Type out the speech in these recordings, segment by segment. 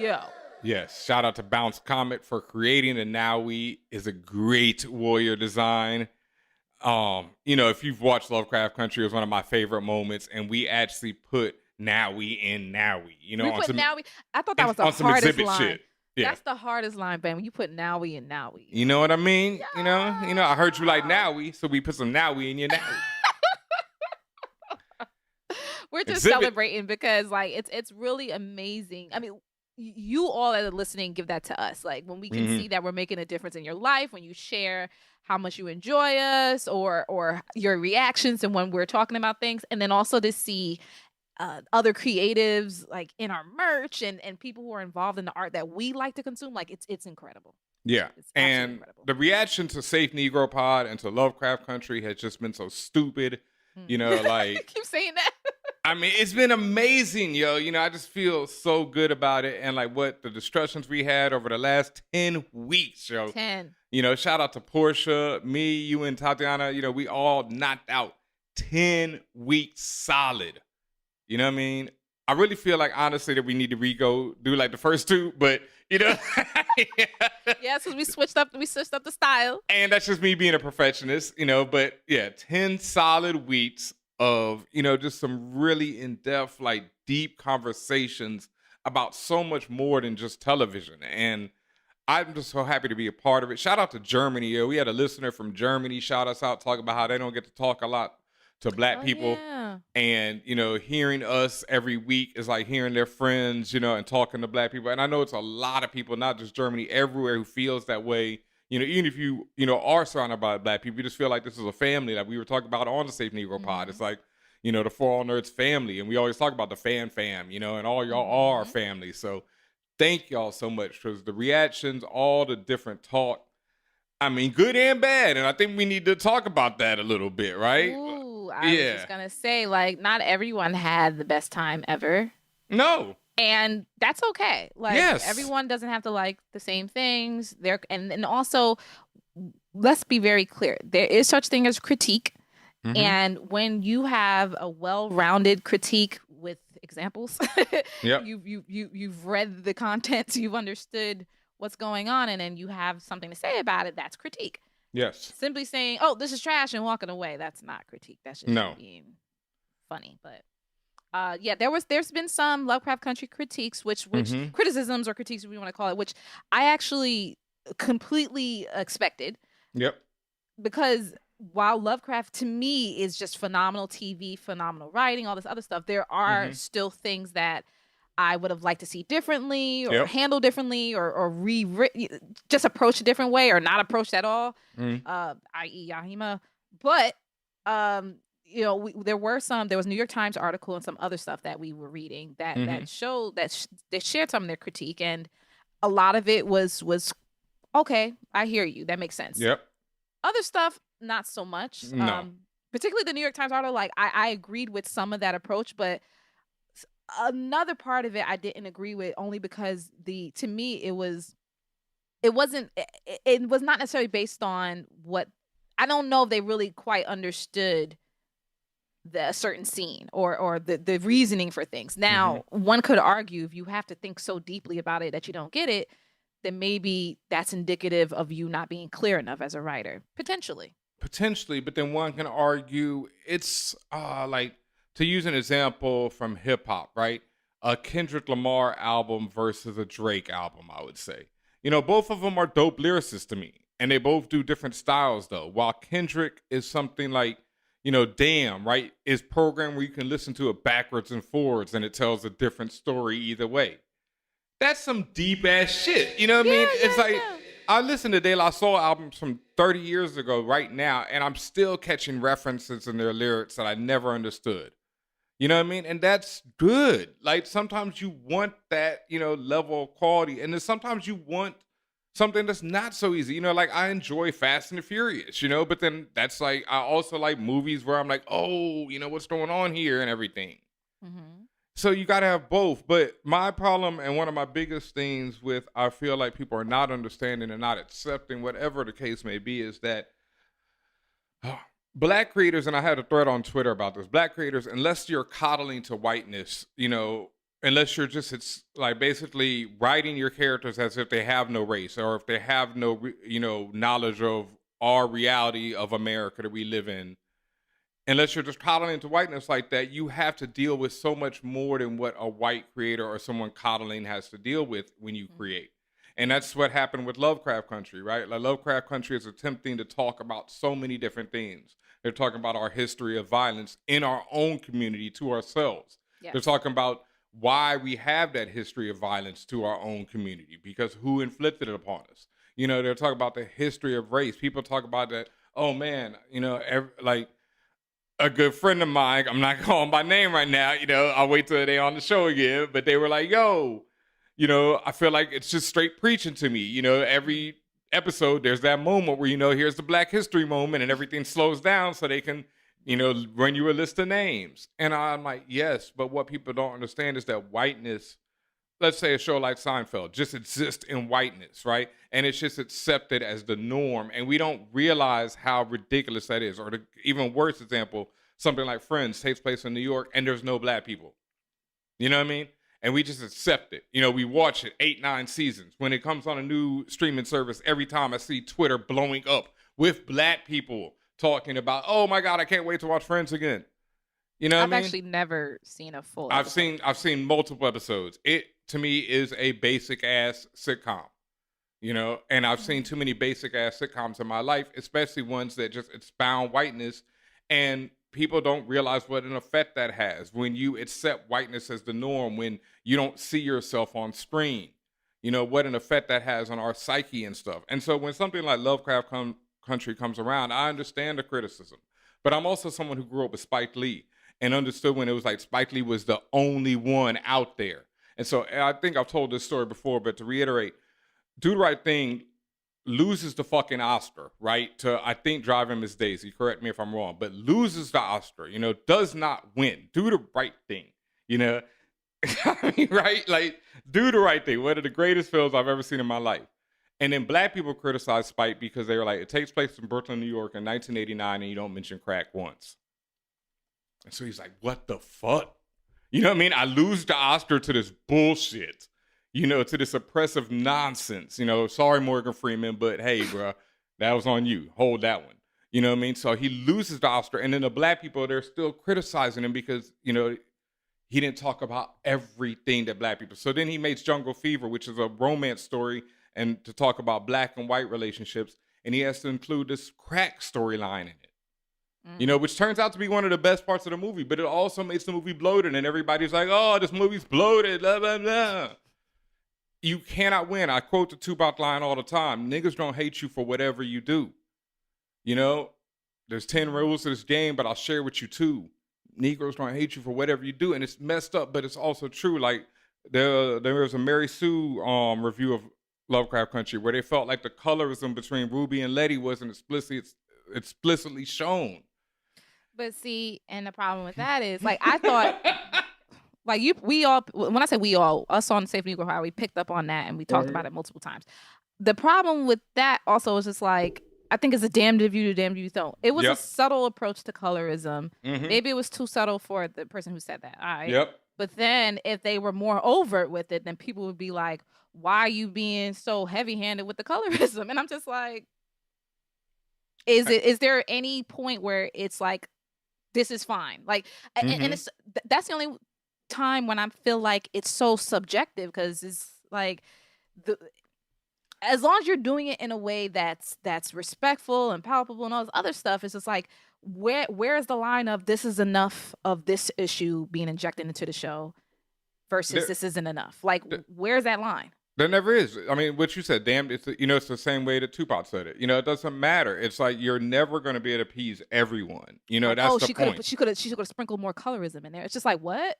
Yo. Yes, shout out to Bounce Comet for creating the Nowi. Is a great warrior design. If you've watched Lovecraft Country, it was one of my favorite moments, and we actually put Nowi in Nowi. We on put some Nowi. I thought that was the on some hardest exhibit line. shit. Yeah, That's the hardest line, Ben. When you put Nowi and Nowi. you know what I mean. Yeah. I heard you like Nowi, so we put some Nowi in your Nowi. We're just Exhibit. celebrating because like it's really amazing. I mean, you all that are listening give that to us. Like when we can see that we're making a difference in your life, when you share how much you enjoy us or your reactions and when we're talking about things, and then also to see other creatives like in our merch and people who are involved in the art that we like to consume. Like it's incredible. Yeah, It's absolutely and incredible. the reaction to Safe Negro Pod and to Lovecraft Country has just been so stupid. Like keep saying that. I mean, it's been amazing, yo. I just feel so good about it, and like what the discussions we had over the last 10 weeks, yo. 10. Shout out to Portia, me, you, and Tatiana. We all knocked out 10 weeks solid. You know what I mean? I really feel like honestly that we need to do like the first two, but Yeah, because we switched up the style. And that's just me being a perfectionist, but yeah, 10 solid weeks of, just some really in-depth, like deep conversations about so much more than just television. And I'm just so happy to be a part of it. Shout out to Germany. Yo. We had a listener from Germany shout us out, talk about how they don't get to talk a lot to Black people. Yeah. And, hearing us every week is like hearing their friends, and talking to Black people. And I know it's a lot of people, not just Germany, everywhere who feels that way. Even if you, are surrounded by Black people, you just feel like this is a family like we were talking about on the Safe Negro Pod. It's like, the ForAllNerds family. And we always talk about the fam, and all y'all are family. So thank y'all so much because the reactions, all the different talk, I mean, good and bad. And I think we need to talk about that a little bit, right? Ooh, I was just going to say, like, not everyone had the best time ever. No. And that's okay. Like, everyone doesn't have to like the same things. And also, let's be very clear. There is such thing as critique. Mm-hmm. And when you have a well-rounded critique with examples, yep. you've read the content, you've understood what's going on, and then you have something to say about it, that's critique. Yes. Simply saying, oh, this is trash and walking away, that's not critique. That's just being funny. But there's been some Lovecraft Country critiques, which criticisms or critiques, if we want to call it, which I actually completely expected. Yep. Because while Lovecraft to me is just phenomenal TV, phenomenal writing, all this other stuff, there are still things that I would have liked to see differently or handle differently or just approach a different way or not approach at all, i.e. Yahima. But, there was a New York Times article and some other stuff that we were reading that showed that they shared some of their critique, and a lot of it was okay, I hear you. That makes sense. Yep. Other stuff, not so much. No. Particularly the New York Times article, like I agreed with some of that approach, but another part of it I didn't agree with only because to me it was not necessarily based on what I don't know if they really quite understood the certain scene or the reasoning for things. Now, one could argue if you have to think so deeply about it that you don't get it, then maybe that's indicative of you not being clear enough as a writer. Potentially, but then one can argue it's like, to use an example from hip hop, right? A Kendrick Lamar album versus a Drake album, I would say. Both of them are dope lyricists to me. And they both do different styles, though. While Kendrick is something like, Damn, right? Is programmed where you can listen to it backwards and forwards and it tells a different story either way. That's some deep ass shit. You know what I mean? It's like, I listen to De La Soul albums from 30 years ago right now, and I'm still catching references in their lyrics that I never understood. You know what I mean? And that's good. Like, sometimes you want that, level of quality. And then sometimes you want something that's not so easy. Like, I enjoy Fast and the Furious, but then that's like, I also like movies where I'm like, oh, what's going on here and everything. So you got to have both. But my problem and one of my biggest things with, I feel like people are not understanding and not accepting, whatever the case may be, is that Black creators, and I had a thread on Twitter about this, Black creators, unless you're coddling to whiteness, unless you're just, it's like basically writing your characters as if they have no race, or if they have no knowledge of our reality of America that we live in. Unless you're just coddling into whiteness like that, you have to deal with so much more than what a white creator or someone coddling has to deal with when you Mhm. create. And that's what happened with Lovecraft Country, right? Like Lovecraft Country is attempting to talk about so many different things. They're talking about our history of violence in our own community to ourselves. They're Yes. talking about why we have that history of violence to our own community, because who inflicted it upon us. They're talking about the history of race. People talk about that, oh man, like a good friend of mine, I'm not calling by name right now, I'll wait till they on the show again, but they were like, yo, I feel like it's just straight preaching to me. Every episode, there's that moment where, here's the Black History moment and everything slows down so they can, run you a list of names. And I'm like, yes, but what people don't understand is that whiteness, let's say a show like Seinfeld, just exists in whiteness, right? And it's just accepted as the norm. And we don't realize how ridiculous that is. Or the even worse example, something like Friends takes place in New York and there's no black people. You know what I mean? And we just accept it. We watch it 8, 9 seasons. When it comes on a new streaming service, every time I see Twitter blowing up with black people talking about, oh my God, I can't wait to watch Friends again. You know what I've I mean? actually never seen a full I've episode. seen multiple episodes. It to me is a basic ass sitcom, and I've seen Mhm. too many basic ass sitcoms in my life, especially ones that just expound whiteness, and people don't realize what an effect that has when you accept whiteness as the norm, when you don't see yourself on screen. What an effect that has on our psyche and stuff. And so when something like Country comes around, I understand the criticism, but I'm also someone who grew up with Spike Lee and understood when it was like Spike Lee was the only one out there. And so I think I've told this story before, but to reiterate, Do the Right Thing loses the fucking Oscar, right? To, I think, Driving Miss Daisy. Correct me if I'm wrong, but loses the Oscar, does not win. Do the right thing, you know? I mean, right? Like, Do the Right Thing, one of the greatest films I've ever seen in my life. And then black people criticize Spike because they were like, it takes place in Brooklyn, New York in 1989, and you don't mention crack once. And so he's like, what the fuck? You know what I mean? I lose the Oscar to this bullshit, to this oppressive nonsense. Sorry, Morgan Freeman, but hey, bro, that was on you. Hold that one. You know what I mean? So he loses the Oscar. And then the black people, they're still criticizing him because, he didn't talk about everything that black people. So then he makes Jungle Fever, which is a romance story, and to talk about black and white relationships. And he has to include this crack storyline in it. Mm. Which turns out to be one of the best parts of the movie, but it also makes the movie bloated, and everybody's like, oh, this movie's bloated, blah, blah, blah. You cannot win. I quote the Tupac line all the time. Niggas don't hate you for whatever you do. There's 10 rules to this game, but I'll share with you 2. Negroes don't hate you for whatever you do, and it's messed up, but it's also true. Like, there was a Mary Sue review of Lovecraft Country where they felt like the colorism between Ruby and Letty wasn't explicitly shown. But see, and the problem with that is, like, I thought, like, we all, when I say we all, us on Safe Negro High, we picked up on that and we talked about it multiple times. The problem with that also is just like, I think it's a damned if you do, damned if you don't. It was a subtle approach to colorism. Mm-hmm. Maybe it was too subtle for the person who said that. All right. Yep. But then if they were more overt with it, then people would be like, why are you being so heavy-handed with the colorism? And I'm just like, is there any point where it's like, this is fine? Like, Mm-hmm. and that's the only time when I feel like it's so subjective, because it's like, as long as you're doing it in a way that's respectful and palpable and all this other stuff, it's just like, where is the line of this is enough of this issue being injected into the show versus this isn't enough? Like, where's that line? There never is. I mean, what you said, damn, it's it's the same way that Tupac said it. It doesn't matter. It's like you're never going to be able to appease everyone. Like, that's the point. She could have sprinkled more colorism in there. It's just like, what?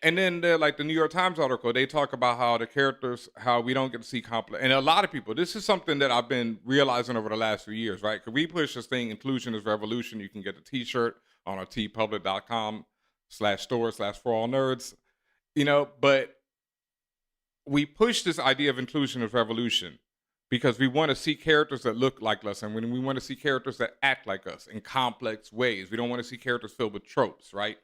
And then like the New York Times article, they talk about how the characters, how we don't get to see complex. And a lot of people, this is something that I've been realizing over the last few years, right? Because we push this thing, inclusion is revolution. You can get the t-shirt on our tpublic.com/store/ForAllNerds, but we push this idea of inclusion as revolution because we want to see characters that look like us, and when we want to see characters that act like us in complex ways. We don't want to see characters filled with tropes, right?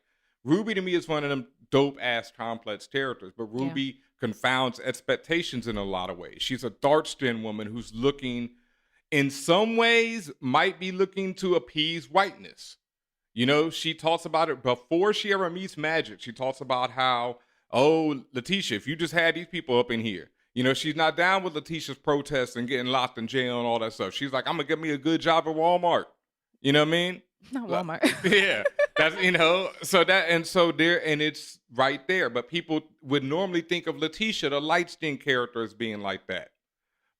Ruby to me is one of them dope ass complex characters, but Yeah. Ruby confounds expectations in a lot of ways. She's a dark skinned woman who's looking, in some ways, might be looking to appease whiteness. You know, she talks about it before she ever meets Magic. She talks about how, oh, Letitia, if you just had these people up in here, you know, she's not down with Letitia's protests and getting locked in jail and all that stuff. She's like, I'm gonna get me a good job at Walmart. You know what I mean? Not Like, Walmart. yeah, that's, you know, so that, and so there, and it's right there. But people would normally think of Letitia, the light skinned character, as being like that.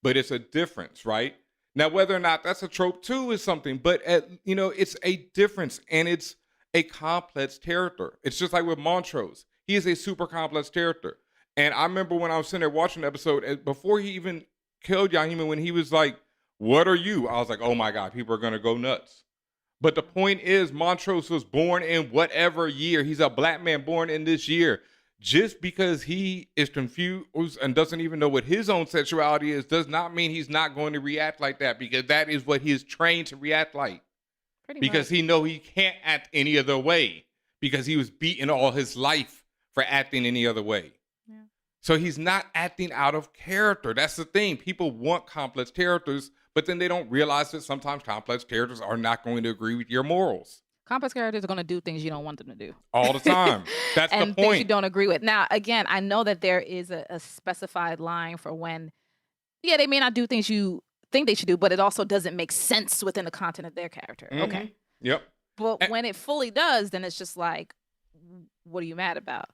But it's a difference, right? Now, whether or not that's a trope too is something, but you know, it's a difference, and it's a complex character. It's just like with Montrose. He is a super complex character. And I remember when I was sitting there watching the episode, before he even killed Yahima, when he was like, "What are you?" I was like, "Oh my God, people are gonna go nuts." But the point is, Montrose was born in whatever year. He's a black man born in this year. Just because he is confused and doesn't even know what his own sexuality is does not mean he's not going to react like that, because that is what he is trained to react like. Pretty Because much. he know he can't act any other way, because he was beaten all his life for acting any other way. Yeah. So he's not acting out of character. That's the thing. People want complex characters, but then they don't realize that sometimes complex characters are not going to agree with your morals Complex characters are going to do things you don't want them to do. all the time. That's the And things you point. don't agree with. Now, again, I know that there is a specified line for when, yeah, they may not do things you think they should do, but it also doesn't make sense within the content of their character. Mhm. Okay. Yep. But And- when it fully does, then it's just like, what are you mad about?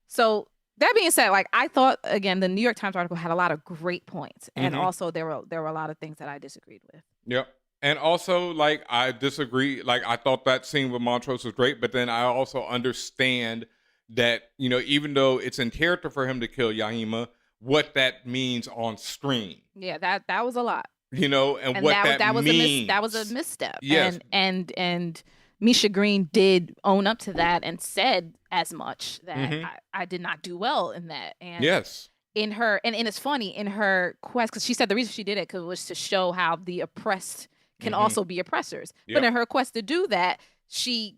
So that being said, like, I thought, again, the New York Times article had a lot of great points, and Mhm. also there were a lot of things that I disagreed with. Yep. And also, like, I disagree. Like, I thought that scene with Montrose was great, but then I also understand that, you know, even though it's in character for him to kill Yahima, what that means on screen, Yeah, that was a lot. you know, and And what that was means. that was a misstep. Yes. And Misha Green did own up to that and said as much that Mhm. I did not do well in that. And Yes. in her and it's funny, in her quest, because she said the reason she did it was to show how the oppressed can Mhm. also be oppressors. Yep. But in her quest to do that, she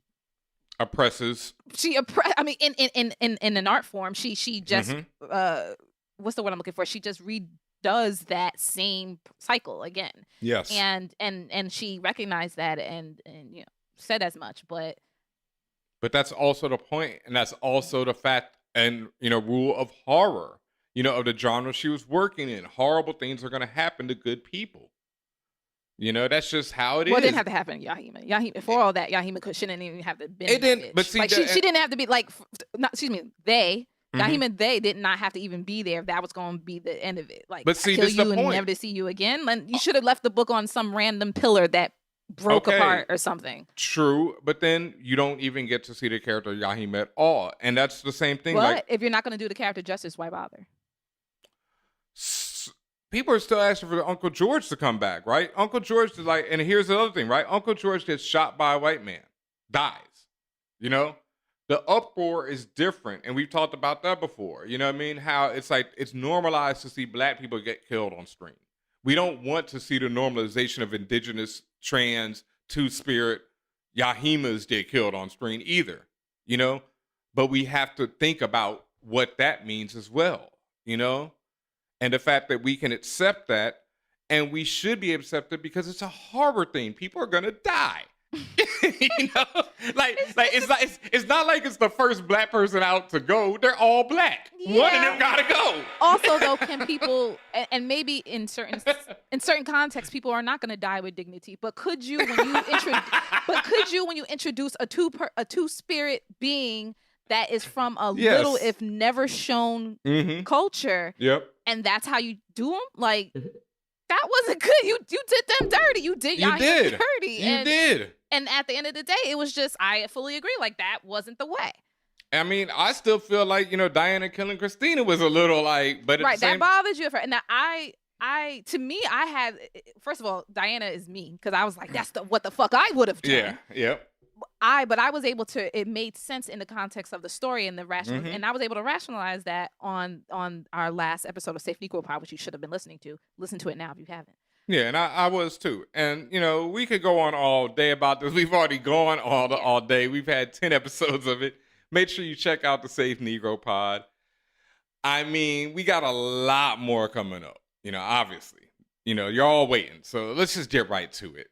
Oppresses. oppressed. I mean, in an art form, she just Mhm. what's the word I'm looking for? She just redoes that same cycle again. Yes. And she recognized that and you know, said as much. But But that's also the point, and that's also the fact and, you know, rule of horror, you know, of the genre she was working in. Horrible things are going to happen to good people. You know, that's just how it well, it is. didn't have to happen in Yahima. For all that, Yahima shouldn't even have to been. It that didn't- bitch. but see, like that- she didn't have to be like. Not, excuse me, they. Mhm. Yahima, they did not have to even be there if that was going to be the end of it. Like, But see, I kill this the you and point. never to see you again. Like, you should have left the book on some random pillar that broke Okay. apart or something. True, but then you don't even get to see the character Yahima at all. And that's the same thing. But Like, if you're not going to do the character justice, why bother? people are still asking for Uncle George to come back, right? Uncle George is like, and here's the other thing, right? Uncle George gets shot by a white man, dies. You know, the uproar is different, and we've talked about that before. You know what I mean? How it's like it's normalized to see black people get killed on screen. We don't want to see the normalization of indigenous, trans, two-spirit Yahimas get killed on screen either. You know, but we have to think about what that means as well. You know. And the fact that we can accept that, and we should be accepted because it's a horror thing. People are gonna die. You know, it's not like it's the first black person out to go. They're all black. One of them gotta go. Also, though, can people and maybe in certain contexts, people are not going to die with dignity. But could you, when you introduce a two spirit being that is from a Yes. little, if never shown Mm-hmm. culture, Yep. and that's how you do them, like that wasn't good. You did them dirty. You did You Yahima did. dirty. You did. And at the end of the day, it was just, I fully agree. Like, that wasn't the way. I mean, I still feel like, you know, Diana killing Christina was a little like, but at Right, the same, that bothers you at first. And now to me, I had, first of all, Diana is me, because I was like, that's what the fuck I would have done. yeah, yep. But I was able to, it made sense in the context of the story and the rational, Mhm. and I was able to rationalize that on our last episode of Safe Negro Pod, which you should have been listening to. Listen to it now if you haven't. Yeah, and I was too. And, you know, we could go on all day about this. We've already gone all day. We've had 10 episodes of it. Make sure you check out the Safe Negro Pod. I mean, we got a lot more coming up, obviously. You're all waiting. So let's just get right to it.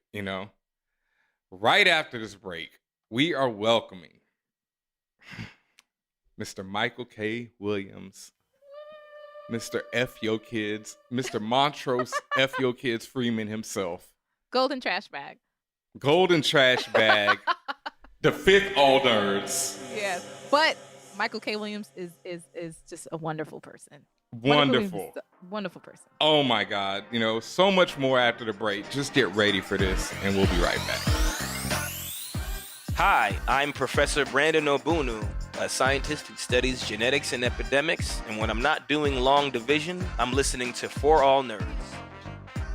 Right after this break, we are welcoming Mr. Michael K. Williams, Mr. F Yo Kids, Mr. Montrose F Yo Kids Freeman himself. Golden trash bag. Golden trash bag. The fifth all nerds. Yes. But Michael K. Williams is just a wonderful person. Wonderful. Wonderful person. Oh my God. So much more after the break. Just get ready for this and we'll be right back. Hi, I'm Professor Brandon Obunu, a scientist who studies genetics and epidemics, and when I'm not doing long division, I'm listening to For All Nerds.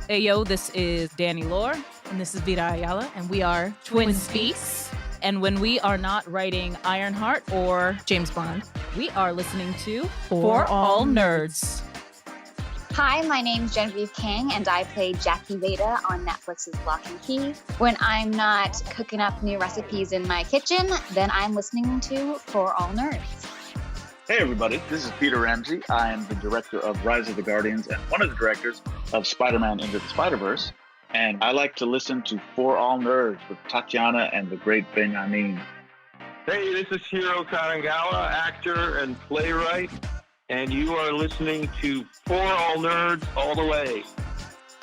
Hey yo, this is Danny Lore, and this is Vida Ayala, and we are Twin Speaks. And when we are not writing Ironheart or James Bond, we are listening to For All Nerds. Hi, my name's Genevieve King, and I play Jackie Veda on Netflix's Lock and Key. When I'm not cooking up new recipes in my kitchen, then I'm listening to For All Nerds. Hey everybody, this is Peter Ramsey. I am the director of Rise of the Guardians and one of the directors of Spider-Man Into the Spider-Verse. And I like to listen to For All Nerds with Tatiana and the great Benjamin. Hey, this is Hiro Kanagawa, actor and playwright, and you are listening to For All Nerds all the way.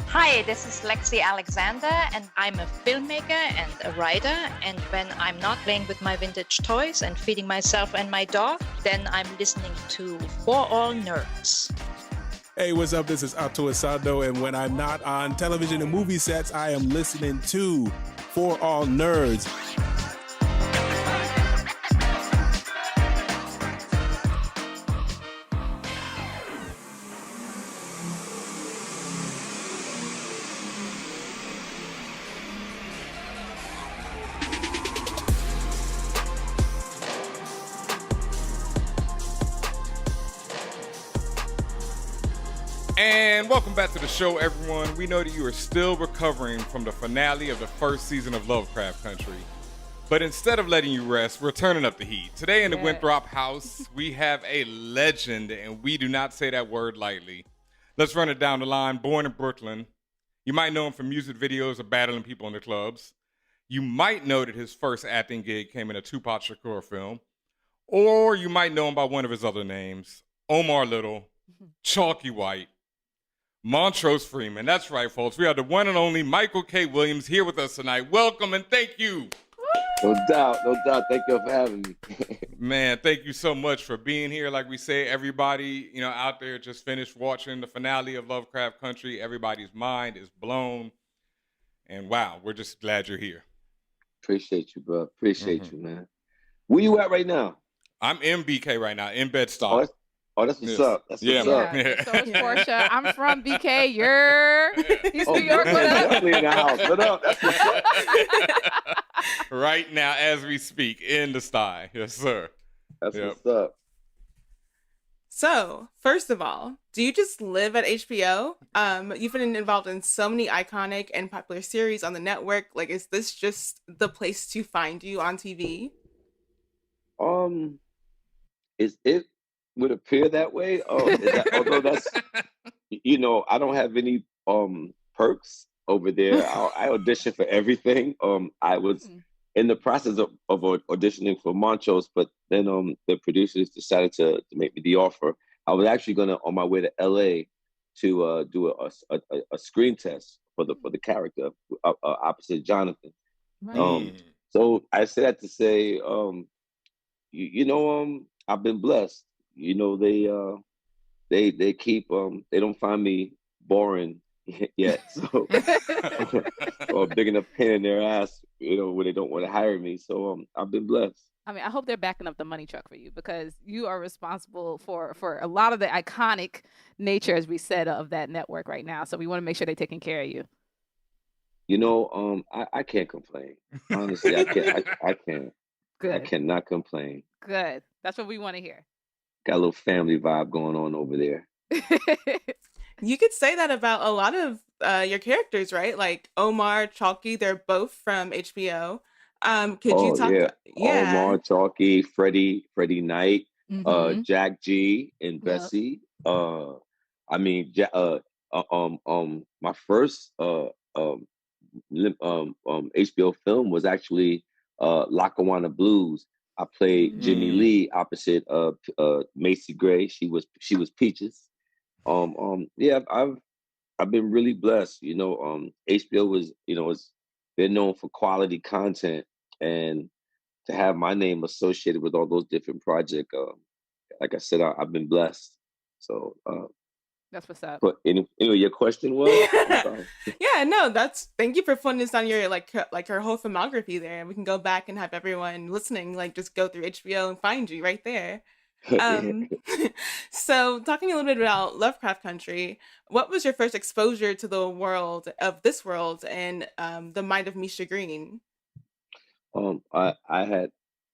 Hi, this is Lexi Alexander, and I'm a filmmaker and a writer. And when I'm not playing with my vintage toys and feeding myself and my dog, then I'm listening to For All Nerds. Hey, what's up? This is Ato Asado, and when I'm not on television and movie sets, I am listening to For All Nerds. And welcome back to the show, everyone. We know that you are still recovering from the finale of the first season of Lovecraft Country. But instead of letting you rest, we're turning up the heat. Today in the Winthrop house, we have a legend, and we do not say that word lightly. Let's run it down the line. Born in Brooklyn. You might know him from music videos of battling people in the clubs. You might know that his first acting gig came in a Tupac Shakur film. Or you might know him by one of his other names, Omar Little, Chalky White, Montrose Freeman. That's right, folks. We have the one and only Michael K. Williams here with us tonight. Welcome and thank you. No doubt. Thank you for having me. Man, thank you so much for being here. Like we say, everybody, out there just finished watching the finale of Lovecraft Country. Everybody's mind is blown. And wow, we're just glad you're here. Appreciate you, bro. Appreciate you, man. Where you at right now? I'm in BK right now, in Bed-Stuy. That's what's up. That's what's up. Yeah. So is Portia. I'm from BK. You're East New York. What up? Definitely in the house. What up? That's what's up. Right now, as we speak, in the sty. Yes, sir. That's what's up. So, first of all, do you just live at HBO? You've been involved in so many iconic and popular series on the network. Like, is this just the place to find you on TV? It would appear that way. Although that's, I don't have any perks over there. I auditioned for everything. I was in the process of auditioning for Montrose, but then the producers decided to make me the offer. I was actually on my way to LA to do a screen test for the character opposite Jonathan. Right. So I said that to say, I've been blessed. They keep they don't find me boring yet, so or big enough pain in their ass, when they don't want to hire me. So I've been blessed. I mean, I hope they're backing up the money truck for you, because you are responsible for a lot of the iconic nature, as we said, of that network right now. So we want to make sure they're taking care of you. I can't complain. Honestly, I can't. Good. I cannot complain. Good. That's what we want to hear. Got a little family vibe going on over there. You could say that about a lot of your characters, right? Like Omar, Chalky, they're both from HBO. Could you talk? Yeah. Yeah. Omar, Chalky, Freddie Knight, Mm-hmm. Jack G and Yep. Bessie. I mean, my first HBO film was actually Lackawanna Blues. I played Jimmy Mm. Lee opposite Macy Gray. She was Peaches. Yeah, I've been really blessed. HBO was, they're known for quality content, and to have my name associated with all those different projects, like I said, I've been blessed. So, That's what's up. but anyway, your question was, I'm sorry. Yeah, no, thank you for putting this on your like her whole filmography there, and we can go back and have everyone listening just go through HBO and find you right there. So talking a little bit about Lovecraft Country, what was your first exposure to the world of this world and the mind of Misha Green? I had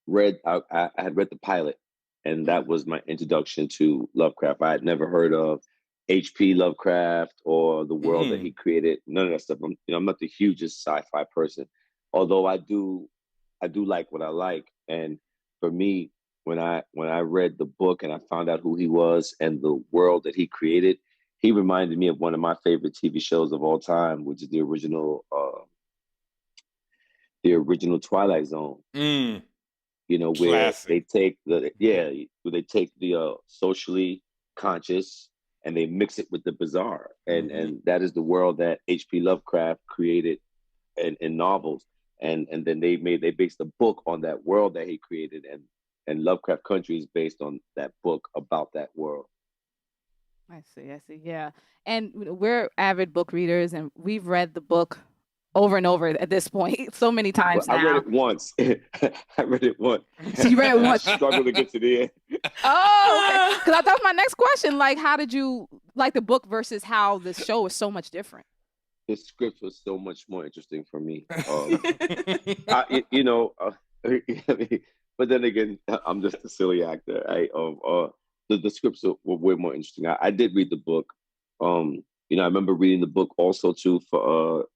I had read the pilot, and that was my introduction to Lovecraft. I had never heard of H.P. Lovecraft or the world that he created. None of that stuff. I'm not the hugest sci-fi person, although I do like what I like. And for me, when I read the book and I found out who he was and the world that he created, he reminded me of one of my favorite TV shows of all time, which is the original Twilight Zone. Where they take the socially conscious and they mix it with the bizarre, and that is the world that H.P. Lovecraft created in novels, and then they based a book on that world that he created, and Lovecraft Country is based on that book about that world. I see. Yeah. And we're avid book readers, and we've read the book over and over at this point, so many times now. I read it once. I read it once. So you read it once. I struggled to get to the end. Oh, okay. Because that was my next question. Like, how did you like the book versus how the show is so much different? The script was so much more interesting for me. But then again, I'm just a silly actor. The scripts were way more interesting. I did read the book. I remember reading the book also too for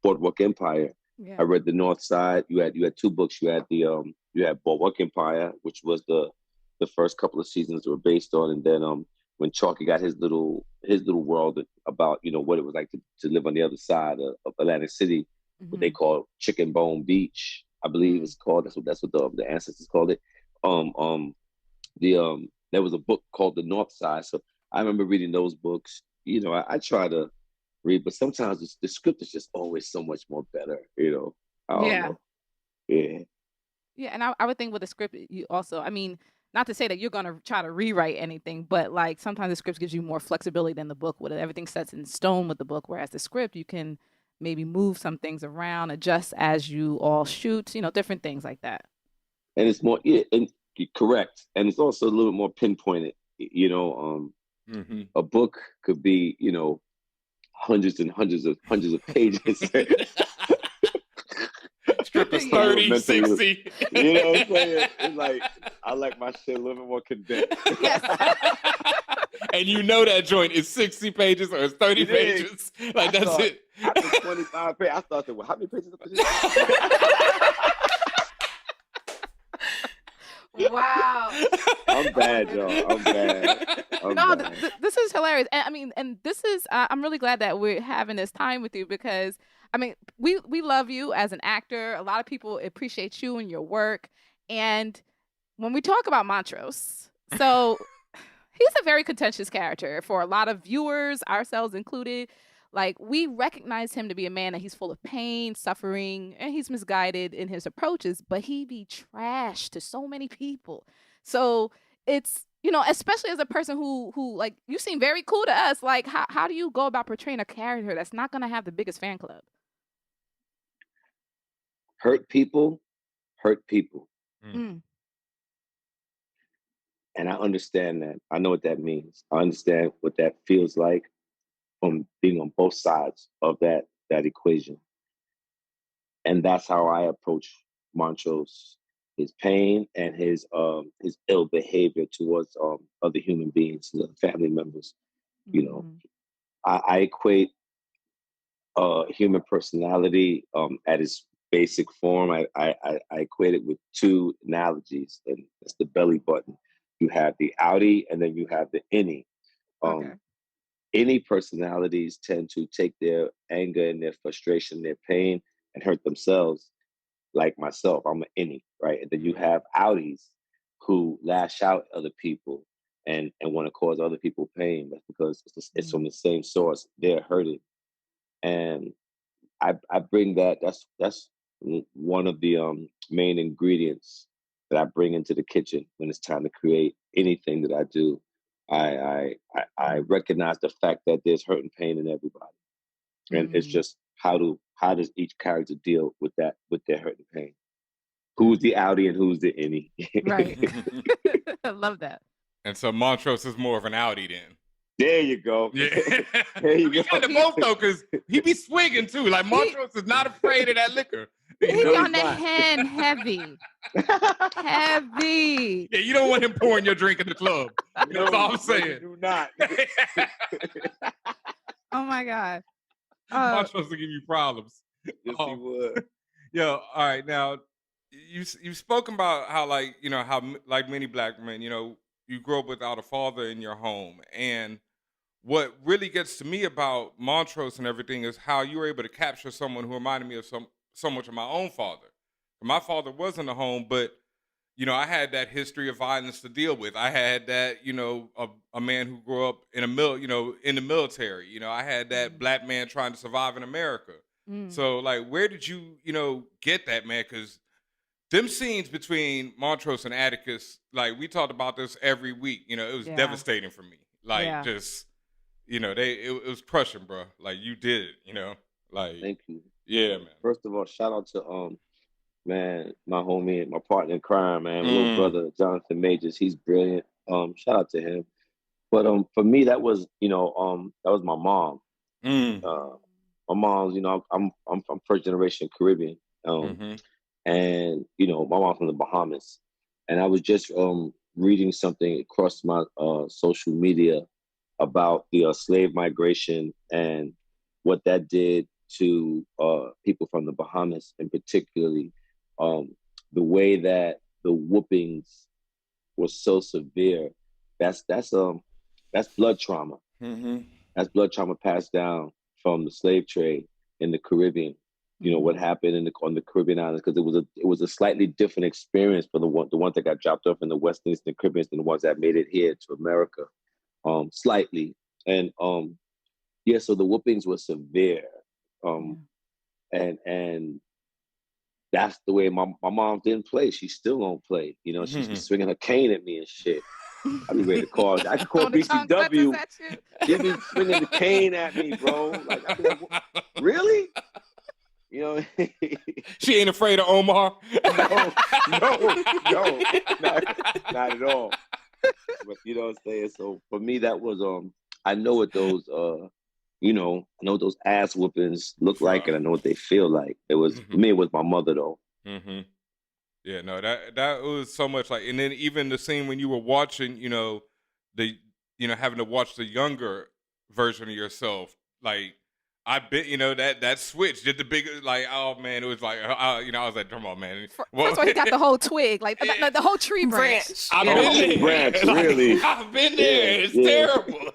Boardwalk Empire. Yeah. I read The North Side. You had two books. You had Boardwalk Empire, which was the first couple of seasons were based on, and then when Chalky got his little world about what it was like to live on the other side of Atlantic City, what they call Chicken Bone Beach, I believe it's called. That's what the ancestors called it. There was a book called The North Side. So I remember reading those books. I try to read, but sometimes the script is just always so much more better. I don't know. Yeah. Yeah, and I would think with the script, you also, I mean, not to say that you're gonna try to rewrite anything, but like sometimes the script gives you more flexibility than the book would. Everything sets in stone with the book, whereas the script you can maybe move some things around, adjust as you all shoot, different things like that. And it's more, and correct, and it's also a little bit more pinpointed. A book could be, hundreds and hundreds of pages. Script is 30, 60. You know what I'm saying? It's like, I like my shit a little bit more condensed. And that joint is 60 pages or it's 30 pages. Like, that's it. After 25 pages, I thought, well, how many pages up this? Wow. I'm bad, y'all. I'm bad. This is hilarious. And I mean, and this is, I'm really glad that we're having this time with you because, I mean, we love you as an actor. A lot of people appreciate you and your work. And when we talk about Montrose, so he's a very contentious character for a lot of viewers, ourselves included. Like, we recognize him to be a man that he's full of pain, suffering, and he's misguided in his approaches, but he be trash to so many people. So it's, especially as a person who like, you seem very cool to us. Like, how do you go about portraying a character that's not going to have the biggest fan club? Hurt people. Mm. And I understand that. I know what that means. I understand what that feels like from being on both sides of that equation. And that's how I approach Montrose, his pain and his ill behavior towards other human beings, family members. I equate human personality at its basic form, I equate it with two analogies, and it's the belly button. You have the outie, and then you have the innie. Okay. Any personalities tend to take their anger and their frustration, their pain, and hurt themselves. Like myself, I'm an innie, right? And then you have outies who lash out at other people and want to cause other people pain. That's because it's from the same source. They're hurting, and I bring that. That's one of the main ingredients that I bring into the kitchen when it's time to create anything that I do. I recognize the fact that there's hurt and pain in everybody, and it's just how does each character deal with that, with their hurt and pain. Who's the outie and who's the innie? Right. I love that. And so Montrose is more of an outie then. There you go. Yeah. There you go. Kind of both though, because he be swinging too. Like Montrose is not afraid of that liquor. He You know? on the hand heavy. Heavy. Yeah, you don't want him pouring your drink in the club. That's all I'm saying. Do not. Oh my God. Montrose will give you problems. Yes, he would. Yo, all right. Now, you've spoken about how, like, you know, how like many black men, you know, you grew up without a father in your home. And what really gets to me about Montrose and everything is how you were able to capture someone who reminded me of so much of my own father. My father was in the home, but, you know, I had that history of violence to deal with. I had that, you know, a man who grew up in in the military. You know, I had that black man trying to survive in America. So, like, where did you, you know, get that, man? Because them scenes between Montrose and Atticus, like, we talked about this every week. You know, it was devastating for me. Like, just, you know, it was crushing, bro. Like, you did it, you know? Like, thank you. Yeah, man. First of all, shout out to man, my homie, my partner in crime, man, my little brother, Jonathan Majors. He's brilliant. Shout out to him. But for me, that was, you know, that was my mom. My mom's, you know, I'm from first generation Caribbean. And, you know, my mom's from the Bahamas. And I was just reading something across my social media about the slave migration and what that did to people from the Bahamas, and particularly the way that the whoopings was so severe. That's blood trauma. That's blood trauma passed down from the slave trade in the Caribbean. You know what happened on the Caribbean islands, because it was a slightly different experience for the ones that got dropped off in the West Indies and Caribbean than the ones that made it here to America, slightly. And so the whoopings were severe, and that's the way my mom didn't play. She still don't play. You know, she's swinging a cane at me and shit. I'd be ready to call. I could call BCW. She'd be swinging the cane at me, bro. Like, I'd be like, really? You know, she ain't afraid of Omar. No, not at all. But you know what I'm saying. So for me, that was I know what those you know, I know what those ass whoopings look like, and I know what they feel like. It was for me. It was my mother, though. Yeah, no, that was so much like, and then even the scene when you were watching, you know, having to watch the younger version of yourself, like, I bet, you know, that switch did the big, like, oh man, it was like, you know, I was like, come on, man. First of all, he got the whole twig, like the whole tree branch. I've been there. Branch, really. I've been there. It's terrible.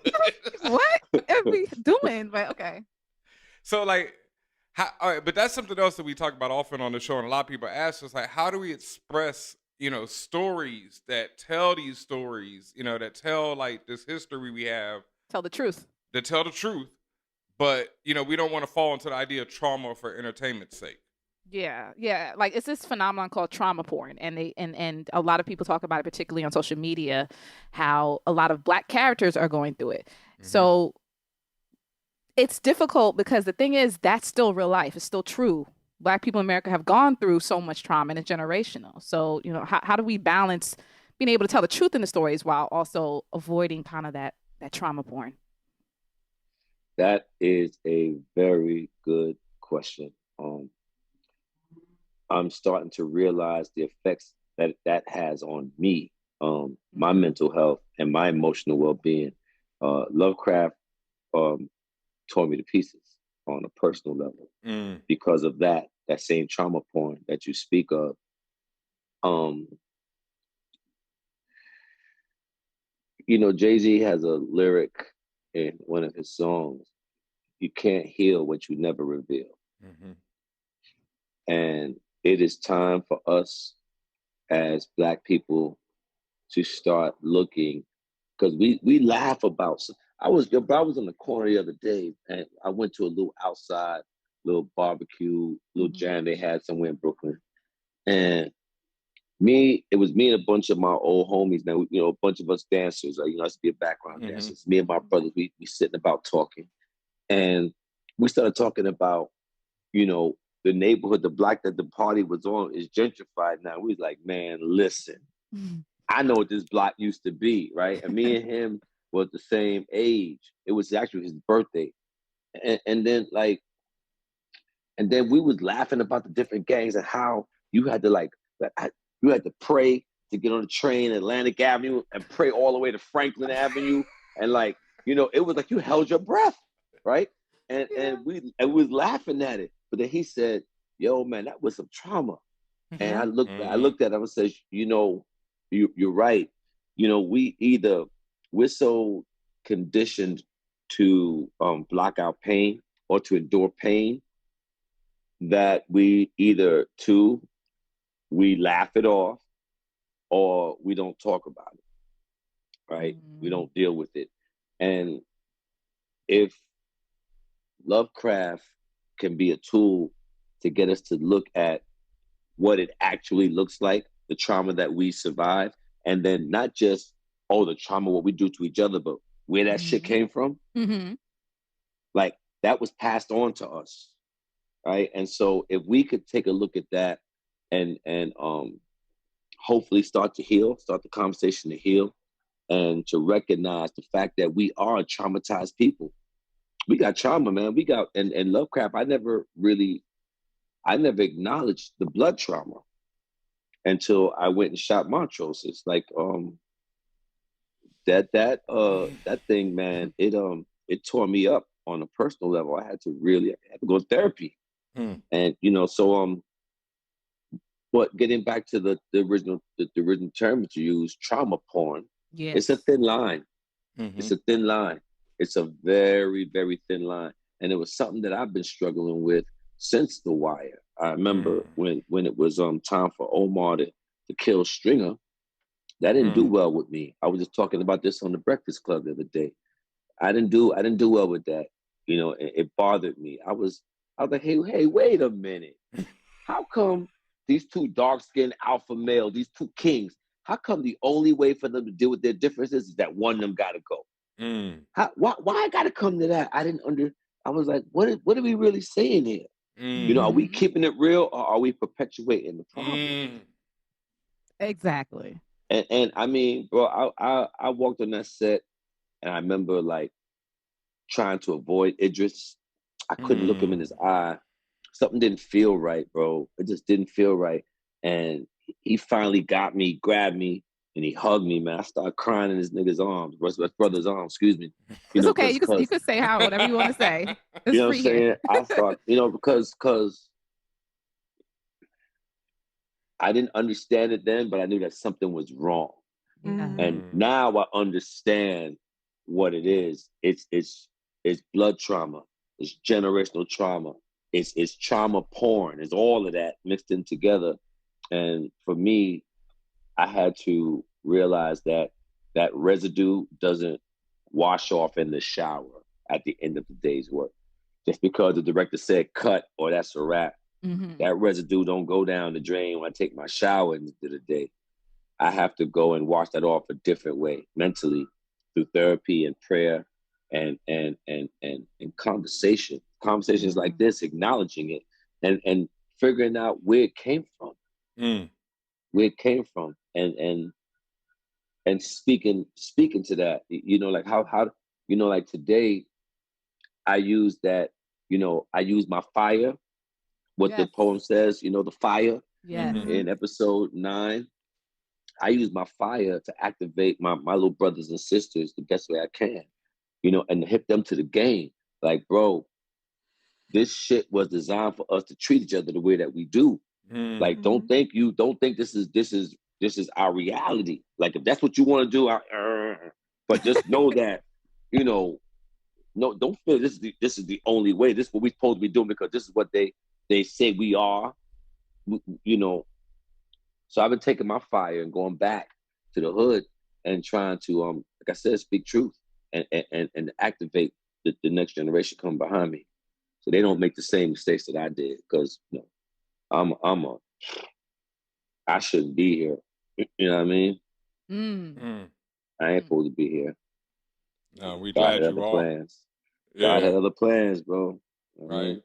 What are we doing? But okay. So like, all right, but that's something else that we talk about often on the show, and a lot of people ask us, like, how do we express, you know, stories that tell these stories, you know, that tell like this history we have, tell the truth, but you know, we don't want to fall into the idea of trauma for entertainment's sake. Yeah. Like, it's this phenomenon called trauma porn, and a lot of people talk about it, particularly on social media, how a lot of Black characters are going through it. So it's difficult because the thing is, that's still real life. It's still true. Black people in America have gone through so much trauma, and it's generational. So, you know, how do we balance being able to tell the truth in the stories while also avoiding kind of that trauma porn? That is a very good question. I'm starting to realize the effects that has on me, my mental health and my emotional well-being. Lovecraft tore me to pieces on a personal level because of that. that same trauma porn that you speak of. You know, Jay-Z has a lyric in one of his songs, you can't heal what you never reveal. And it is time for us as Black people to start looking, because we laugh about. I was in the corner the other day, and I went to a little outside, little barbecue, little jam they had somewhere in Brooklyn, and it was me and a bunch of my old homies. Now, you know, a bunch of us dancers. You know, I used to be a background dancer. Me and my brothers, we sitting about talking, and we started talking about, you know, the neighborhood, the block that the party was on is gentrified now. We was like, man, listen, I know what this block used to be, right? And me and him was the same age. It was actually his birthday, and then we was laughing about the different gangs and how you had to you had to pray to get on the train Atlantic Avenue and pray all the way to Franklin Avenue, and you know, it was like you held your breath, right? And we was laughing at it. But then he said, yo, man, that was some trauma. And I looked at him and said, you know, you're right. You know, we're so conditioned to block out pain or to endure pain that we either we laugh it off or we don't talk about it, right? We don't deal with it. And if Lovecraft can be a tool to get us to look at what it actually looks like, the trauma that we survive, and then not just, the trauma, what we do to each other, but where that shit came from, like that was passed on to us, right? And so if we could take a look at that and hopefully start the conversation to heal, and to recognize the fact that we are a traumatized people. We got trauma, man. We got, and Lovecraft, I never acknowledged the blood trauma until I went and shot Montrose. It's like, that thing, man, it tore me up on a personal level. I had to go to therapy. And, you know, so, but getting back to the original term that you use, trauma porn, it's a thin line. It's a thin line. It's a very, very thin line. And it was something that I've been struggling with since The Wire. I remember when it was time for Omar to kill Stringer, that didn't do well with me. I was just talking about this on the Breakfast Club the other day. I didn't do well with that. You know, it bothered me. I was like, hey, wait a minute. How come these two dark-skinned alpha males, these two kings, how come the only way for them to deal with their differences is that one of them gotta go? Why I gotta come to that? I was like, what are we really saying here? You know, are we keeping it real or are we perpetuating the problem? Exactly. And I mean, bro, I walked on that set and I remember like trying to avoid Idris. I couldn't look him in his eye. Something didn't feel right, bro. It just didn't feel right. And he finally got me, grabbed me, and he hugged me, man. I started crying in his nigga's arms, brother's arms, excuse me. It's okay. You could say whatever you want to say. It's you know free what I'm saying? here. I thought, you know, because I didn't understand it then, but I knew that something was wrong. And now I understand what it is. It's blood trauma. It's generational trauma. It's trauma porn. It's all of that mixed in together. And for me, I had to realize that residue doesn't wash off in the shower at the end of the day's work. Just because the director said cut or that's a wrap, that residue don't go down the drain when I take my shower at the end of the day. I have to go and wash that off a different way, mentally, through therapy and prayer and conversation. Conversations like this, acknowledging it and figuring out where it came from. Where it came from and speaking to that, you know, like how you know, like today I use that, you know, I use my fire, what the poem says, you know, the fire in episode 9. I use my fire to activate my little brothers and sisters the best way I can, you know, and hit them to the game. Like, bro, this shit was designed for us to treat each other the way that we do. Like, don't think this is our reality. Like, if that's what you want to do, but just know that, you know, no, don't feel this is the only way. This is what we're supposed to be doing because this is what they say we are, you know. So I've been taking my fire and going back to the hood and trying to, like I said, speak truth and activate the next generation coming behind me, so they don't make the same mistakes that I did. Because you know, I shouldn't be here. You know what I mean? I ain't supposed to be here. No, we God glad had you other all. plans. God had other plans, bro. Right.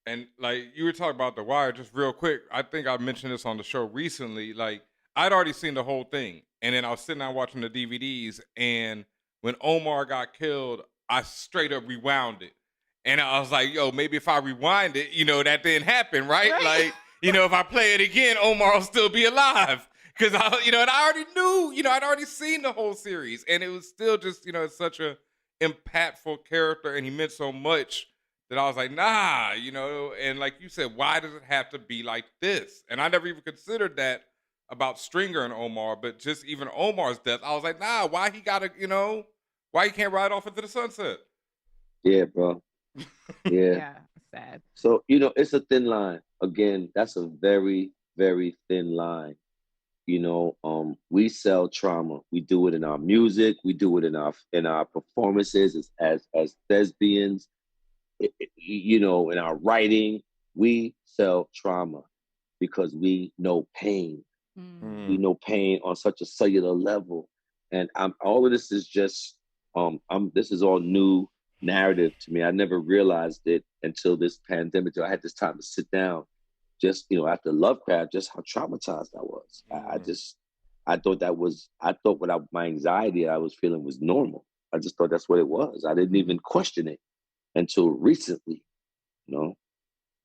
And like you were talking about The Wire, just real quick, I think I mentioned this on the show recently. Like, I'd already seen the whole thing, and then I was sitting down watching the DVDs, and when Omar got killed, I straight up rewound it. And I was like, yo, maybe if I rewind it, you know, that didn't happen, right? Like, you know, if I play it again, Omar will still be alive. Because, you know, and I already knew, you know, I'd already seen the whole series. And it was still just, you know, it's such a impactful character, and he meant so much that I was like, nah, you know. And like you said, why does it have to be like this? And I never even considered that about Stringer and Omar, but just even Omar's death, I was like, nah, why he gotta, you know, why he can't ride off into the sunset? Yeah, bro. Yeah. Yeah, sad. So, you know, it's a thin line. Again, that's a very, very thin line. You know, we sell trauma. We do it in our music. We do it in our performances as thespians. You know, in our writing, we sell trauma because we know pain. We know pain on such a cellular level, and all of this is just this is all new narrative to me. I never realized it until this pandemic. I had this time to sit down, just, you know, after Lovecraft, just how traumatized I was. I thought my anxiety I was feeling was normal. I just thought that's what it was. I didn't even question it until recently. You know,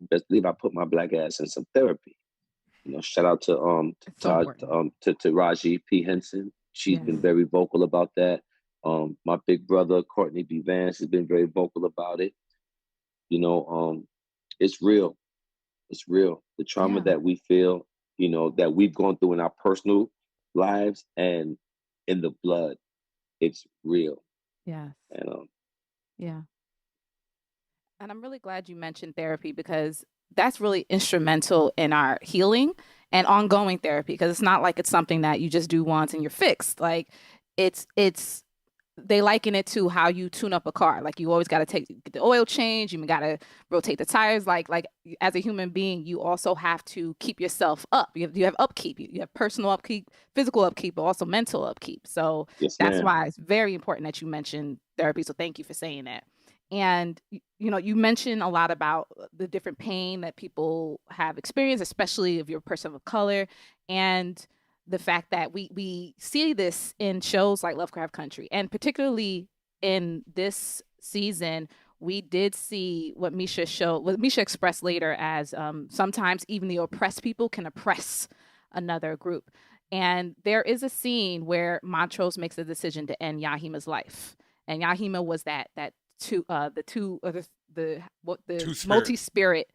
best believe I put my black ass in some therapy. You know, shout out to Raji P. Henson. She's been very vocal about that. My big brother Courtney B. Vance has been very vocal about it. You know, it's real. It's real. The trauma that we feel, you know, that we've gone through in our personal lives and in the blood, it's real. Yes. And yeah. And I'm really glad you mentioned therapy, because that's really instrumental in our healing and ongoing therapy, because it's not like it's something that you just do once and you're fixed. Like, it's they liken it to how you tune up a car. Like, you always got to get the oil change. You got to rotate the tires. Like as a human being, you also have to keep yourself up. You have upkeep. You have personal upkeep, physical upkeep, but also mental upkeep. So that's why it's very important that you mentioned therapy. So thank you for saying that. And, you know, you mentioned a lot about the different pain that people have experienced, especially if you're a person of color, and the fact that we see this in shows like Lovecraft Country. And particularly in this season, we did see what Misha expressed later as sometimes even the oppressed people can oppress another group. And there is a scene where Montrose makes a decision to end Yahima's life. And Yahima was the multi-spirit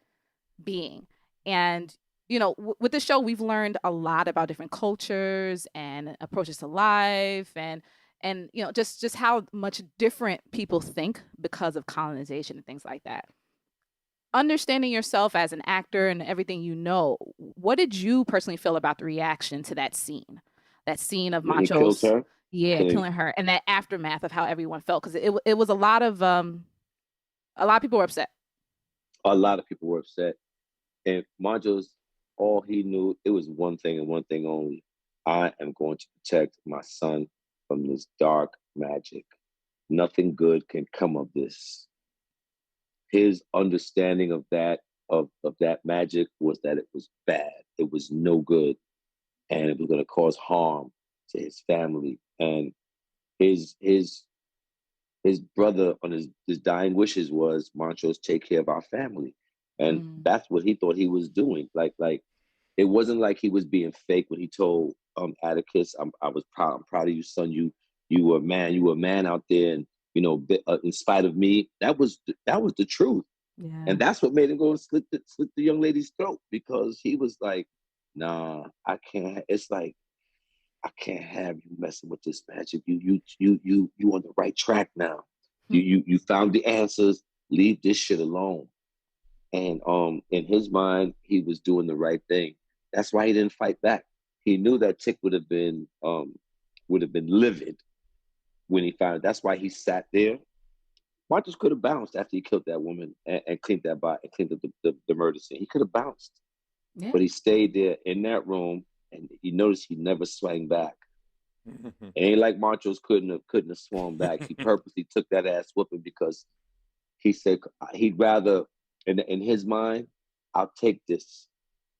being. And, you know, with the show, we've learned a lot about different cultures and approaches to life, and you know, just how much different people think because of colonization and things like that. Understanding yourself as an actor and everything, you know, what did you personally feel about the reaction to that scene? That scene of Montrose, killing her, and that aftermath of how everyone felt, because it was a lot of people were upset. A lot of people were upset, and Montrose, all he knew, it was one thing and one thing only: I am going to protect my son from this dark magic. Nothing good can come of this. His understanding of that magic was that it was bad. It was no good, and it was going to cause harm to his family. And his brother on his dying wishes was, Montrose, take care of our family. And that's what he thought he was doing. Like it wasn't like he was being fake when he told Atticus, I'm proud of you, son. You were a man out there, and, you know, in spite of me. That was the truth. Yeah. And that's what made him go and slit the young lady's throat, because he was like, nah, I can't. It's like, I can't have you messing with this magic. You on the right track now. You found the answers. Leave this shit alone. And in his mind, he was doing the right thing. That's why he didn't fight back. He knew that Tick would have been livid when he found. That's why he sat there. Montrose could have bounced after he killed that woman and cleaned that body and cleaned up the murder scene. He could have bounced, but he stayed there in that room, and you notice he never swung back. It ain't like Montrose couldn't have swung back. He purposely took that ass whooping because he said he'd rather, in his mind, I'll take this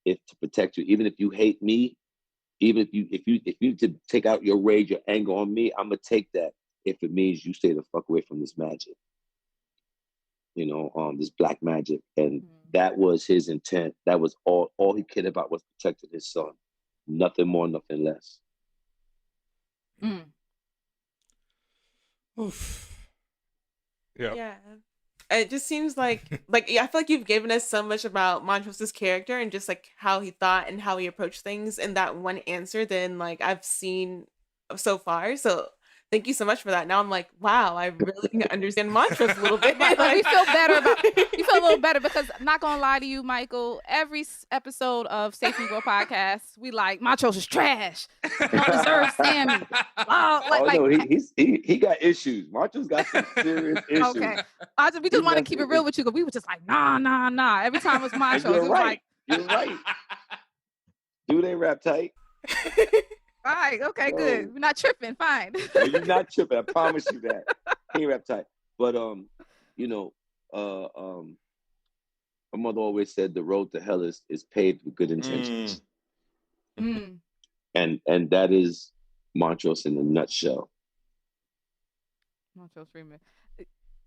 to protect you, even if you hate me, even if you to take out your rage, your anger on me, I'm gonna take that if it means you stay the fuck away from this magic. This black magic. And that was his intent. That was all he cared about, was protecting his son. Nothing more, nothing less. Oof. Yep. Yeah. It just seems like I feel like you've given us so much about Montrose's character and just like how he thought and how he approached things in that one answer than like I've seen so far. So thank you so much for that. Now I'm like, wow, I really understand Montrose a little bit. But we feel better you feel a little better because I'm not gonna lie to you, Michael. Every episode of SafeN podcast, we like Montrose is trash. Don't deserve Sammy. No, he got issues. Montrose got some serious issues. Okay, we just want to keep it real with you because we were just like, nah. Every time it was Montrose, it was right. like, you're right. Do they rap tight? all right, okay, good. We're not tripping. Fine. No, you're not tripping. I promise you that. He rap tight. But my mother always said the road to hell is paved with good intentions. And that is Montrose in a nutshell. Montrose Freeman.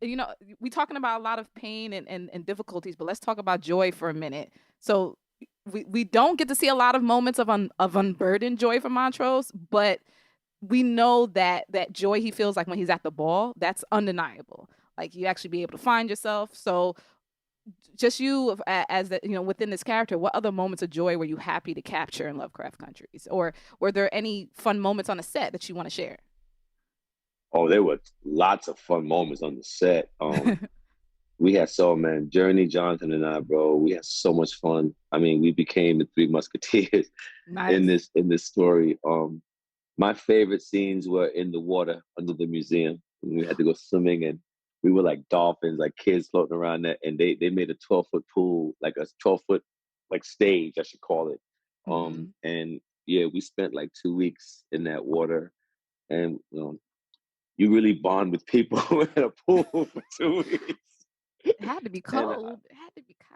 We talking about a lot of pain and difficulties, but let's talk about joy for a minute. So we don't get to see a lot of moments of unburdened joy from Montrose, but we know that joy he feels like when he's at the ball, that's undeniable. Like you actually be able to find yourself. So just you as within this character, what other moments of joy were you happy to capture in Lovecraft Countries? Or were there any fun moments on the set that you want to share? Oh, there were lots of fun moments on the set. We had Journey, Jonathan, and I, bro. We had so much fun. I mean, we became the Three Musketeers in this story. My favorite scenes were in the water under the museum. We had to go swimming, and we were like dolphins, like kids floating around there. And they made a 12-foot pool, like a 12-foot like stage, I should call it. And yeah, we spent like 2 weeks in that water, and you really bond with people in a pool for 2 weeks. It had to be cold.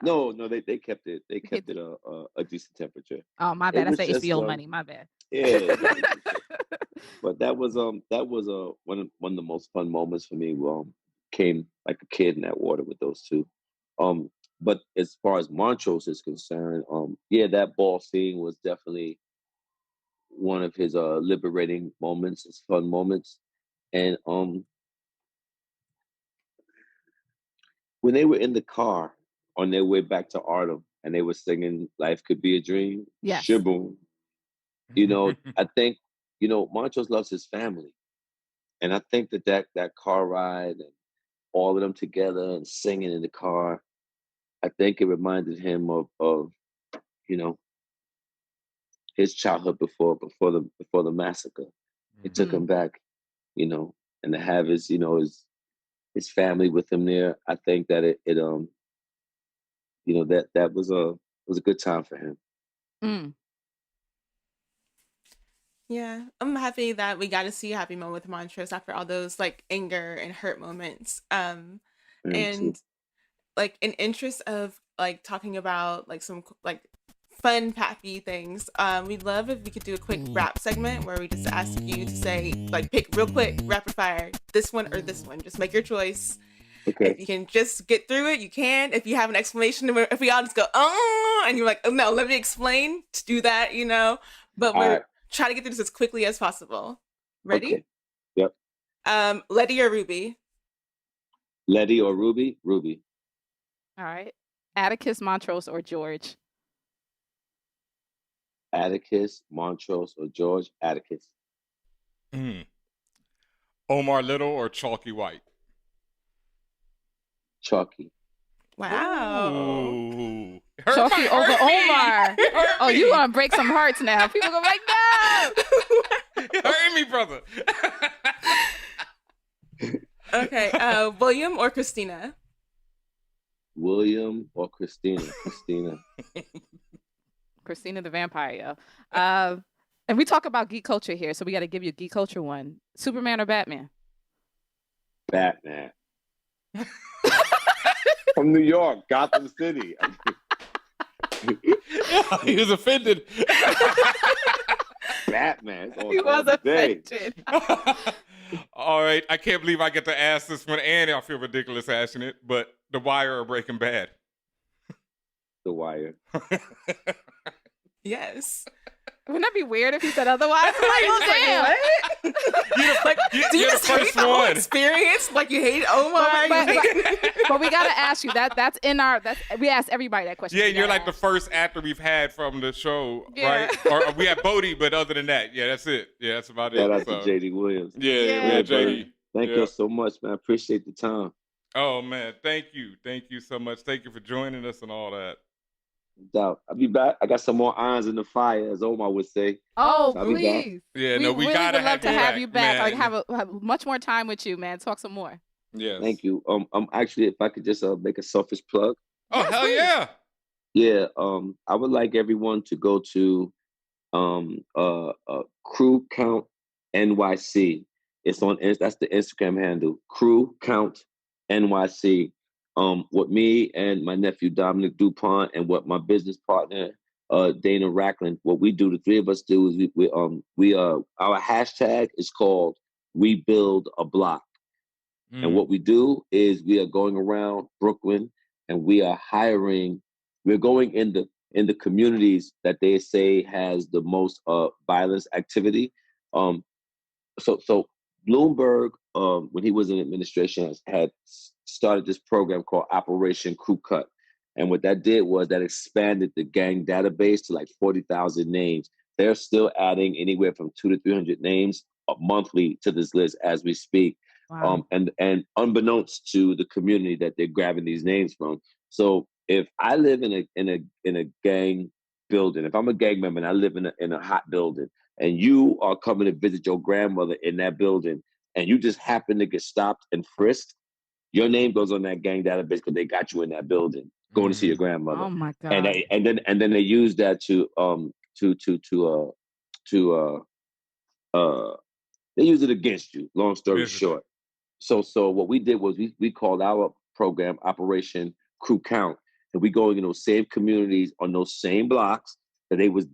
No, they kept it. They kept it a decent temperature. Oh, my bad. That's the HBO money. My bad. Yeah. But that was one of the most fun moments for me. Came like a kid in that water with those two. But as far as Montrose is concerned, that ball scene was definitely one of his liberating moments, his fun moments. And when they were in the car on their way back to Artem and they were singing "Life Could Be a Dream," yes. Shaboom. I think Montrose loves his family, and I think that car ride and all of them together and singing in the car, I think it reminded him of his childhood before the massacre. It took him back, and to have his family with him there. I think that that was a good time for him. Yeah, I'm happy that we got to see a happy moment with Montrose after all those like anger and hurt moments. And like in interest of like talking about like some like fun happy things, we'd love if we could do a quick rap segment where we just ask you to say like pick real quick rapid fire this one or this one. Just make your choice. Okay. If you can just get through it, you can. If you have an explanation, if we all just go and you're like, oh no, let me explain, to do that, But we're try to get through this as quickly as possible. Ready? Okay. Yep. Letty or Ruby? Letty or Ruby? Ruby. All right. Atticus, Montrose, or George? Atticus, Montrose, or George? Atticus. Omar Little or Chalky White? Chalky. Wow. Ooh. Chalky over Omar. Oh, me. you gonna break some hearts now. People gonna be like, no. You hurt me, brother. Okay, William or Christina? William or Christina? Christina. Christina the vampire, yo. And we talk about geek culture here, so we got to give you a geek culture one. Superman or Batman? Batman. From New York, Gotham City. He was offended. Batman. He was offended. All right, I can't believe I get to ask this one, and I feel ridiculous asking it, but The Wire or Breaking Bad? The Wire. Yes. Wouldn't that be weird if he said otherwise? I'm like, well, damn. Do you You're the just hate first the whole one. experience? Like you hate Omar? But we gotta ask you that's in our. We ask everybody that question. Yeah, We you're gotta like the ask. first actor we've had from the show, Yeah. right? Or we had Bodie, but other than that, yeah, that's it. Yeah, that's about Shout it. out to JD Williams. Yeah, Yeah, we had brother. JD. Thank Yeah. you so much, man. I appreciate the time. Oh man, thank you so much. Thank you for joining us and all that. No doubt. I'll be back. I got some more irons in the fire, as Omar would say. Oh, I'll be back. please. Yeah, We no, we really gotta would love to have you back. man. Like have much more time with you, man. Talk some more. Yes. Thank you. Actually, if I could just make a selfish plug. Oh, Yes, hell please. yeah. Yeah. I would like everyone to go to Crew Count NYC. It's on. That's the Instagram handle. Crew Count NYC. What me and my nephew Dominic Dupont and what my business partner Dana Racklin, what we do, the three of us do is our hashtag is called We Build a Block. And what we do is we are going around Brooklyn and we are hiring. We're going in the communities that they say has the most violence activity. So Bloomberg, when he was in administration, had started this program called Operation Crew Cut. And what that did was that expanded the gang database to like 40,000 names. They're still adding anywhere from 200 to 300 names monthly to this list as we speak. Wow. And unbeknownst to the community that they're grabbing these names from. So if I live in a gang building, if I'm a gang member and I live in a hot building, and you are coming to visit your grandmother in that building, and you just happen to get stopped and frisked, your name goes on that gang database because they got you in that building going to see your grandmother. Oh my God. And then they use that to they use it against you. Long story short. So what we did was we called our program Operation Crew Count, and we go in those same communities on those same blocks that they was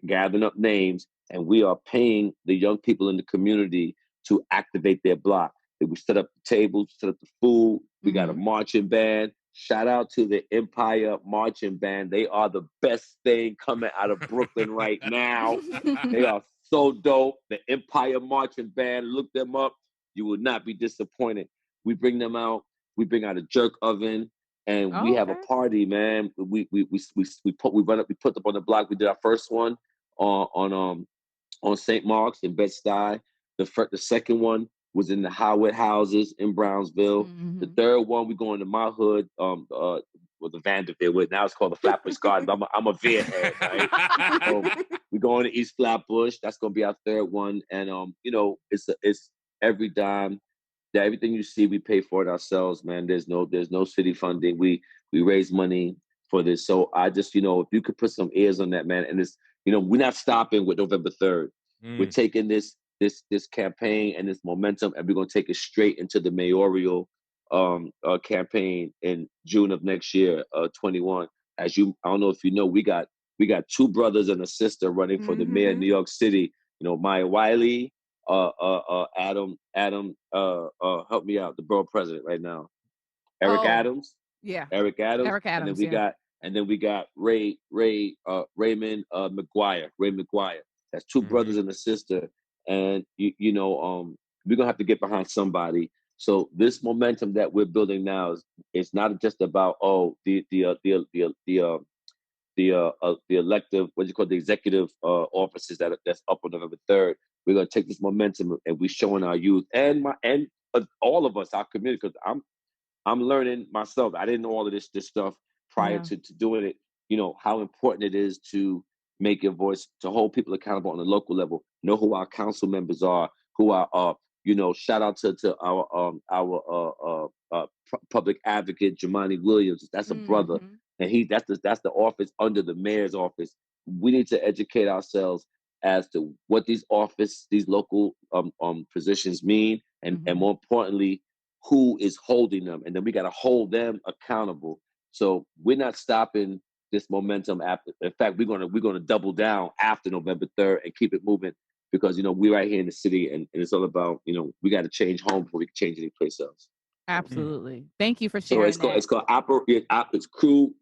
gathering up names, and we are paying the young people in the community to activate their block. We set up the tables, set up the food. We got a marching band. Shout out to the Empire Marching Band. They are the best thing coming out of Brooklyn right now. They are so dope. The Empire Marching Band, look them up. You will not be disappointed. We bring them out. We bring out a jerk oven, and we have a party, man. We put up on the block. We did our first one on St. Mark's in Bed-Stuy. The second one was in the Howard houses in Brownsville. The third one, we going to my hood, the Vanderbilt. Now it's called the Flatbush Gardens. I'm a Viet head, right? We going to East Flatbush. That's gonna be our third one, and it's every dime. Everything you see, we pay for it ourselves, man. There's no city funding. We raise money for this. So I just, if you could put some ears on that, man. And it's, we're not stopping with November 3rd. We're taking this campaign and this momentum, and we're gonna take it straight into the mayoral campaign in June of next year, 21. I don't know if you know, we got two brothers and a sister running for the mayor of New York City. Maya Wiley, Adam, help me out, the borough president right now. Eric Adams. Yeah. Eric Adams. And then we got Raymond McGuire. Ray McGuire. That's two brothers and a sister. And we're gonna have to get behind somebody. So this momentum that we're building now is it's not just about the elective, what do you call the executive offices that's up on November 3rd. We're gonna take this momentum and we're showing our youth and all of us, our community, because I'm learning myself. I didn't know all of this stuff prior to doing it. You know how important it is to make your voice, to hold people accountable on the local level. Know who our council members are, who are shout out to our public advocate Jamani Williams. That's a brother, and that's the office under the mayor's office. We need to educate ourselves as to what these local positions mean, and more importantly, who is holding them, and then we got to hold them accountable. So we're not stopping this momentum after. In fact, we're gonna double down after November 3rd and keep it moving, because we're right here in the city, and it's all about we got to change home before we can change any place else. Absolutely. Thank you for sharing. So it's called it's Crew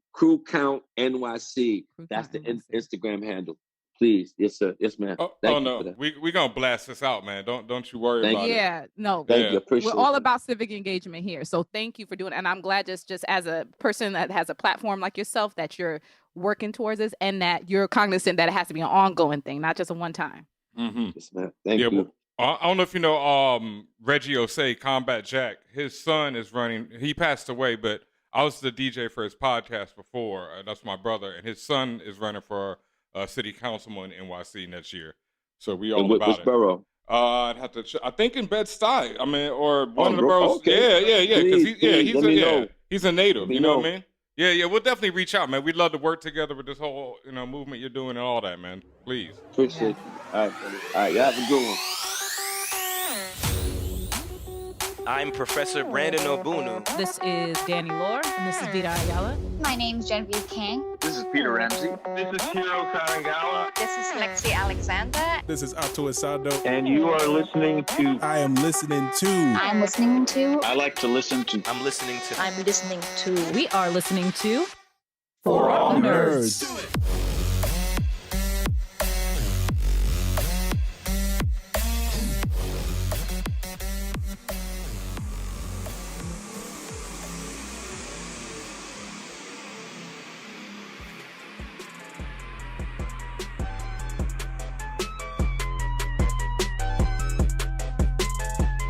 Count NYC. That's the Instagram handle. Please, yes sir, yes ma'am. Thank you for that. We gonna blast this out, man. Don't you worry about it. Yeah, no. Thank you. Appreciate We're all about civic engagement here. So thank you for doing it. And I'm glad just as a person that has a platform like yourself that you're working towards this, and that you're cognizant that it has to be an ongoing thing, not just a one time. Yes, ma'am. Thank you. I don't know if you know Reggie Osei, Combat Jack. His son is running. He passed away, but I was the DJ for his podcast before. That's my brother, and his son is running for city councilman in NYC next year. So we all about which it. Borough? I'd have to. I think in Bed-Stuy. I mean, or one of the boroughs. Okay. Yeah. Because he's a native. Let You me know know. what I mean? Yeah. We'll definitely reach out, man. We'd love to work together with this whole movement you're doing and all that, man. Please. Appreciate you. All right. Y'all have a good one. I'm Professor Brandon Obunu. This is Danny Lore, and this is Vida Ayala. My name's Genevieve King. This is Peter Ramsey. This is Hiro Karangawa, This is Lexi Alexander. This is Atuwa Sado. and you are listening to I am listening to I'm listening to I like to listen to. I'm listening to. I'm listening to. We are listening to For All Nerds.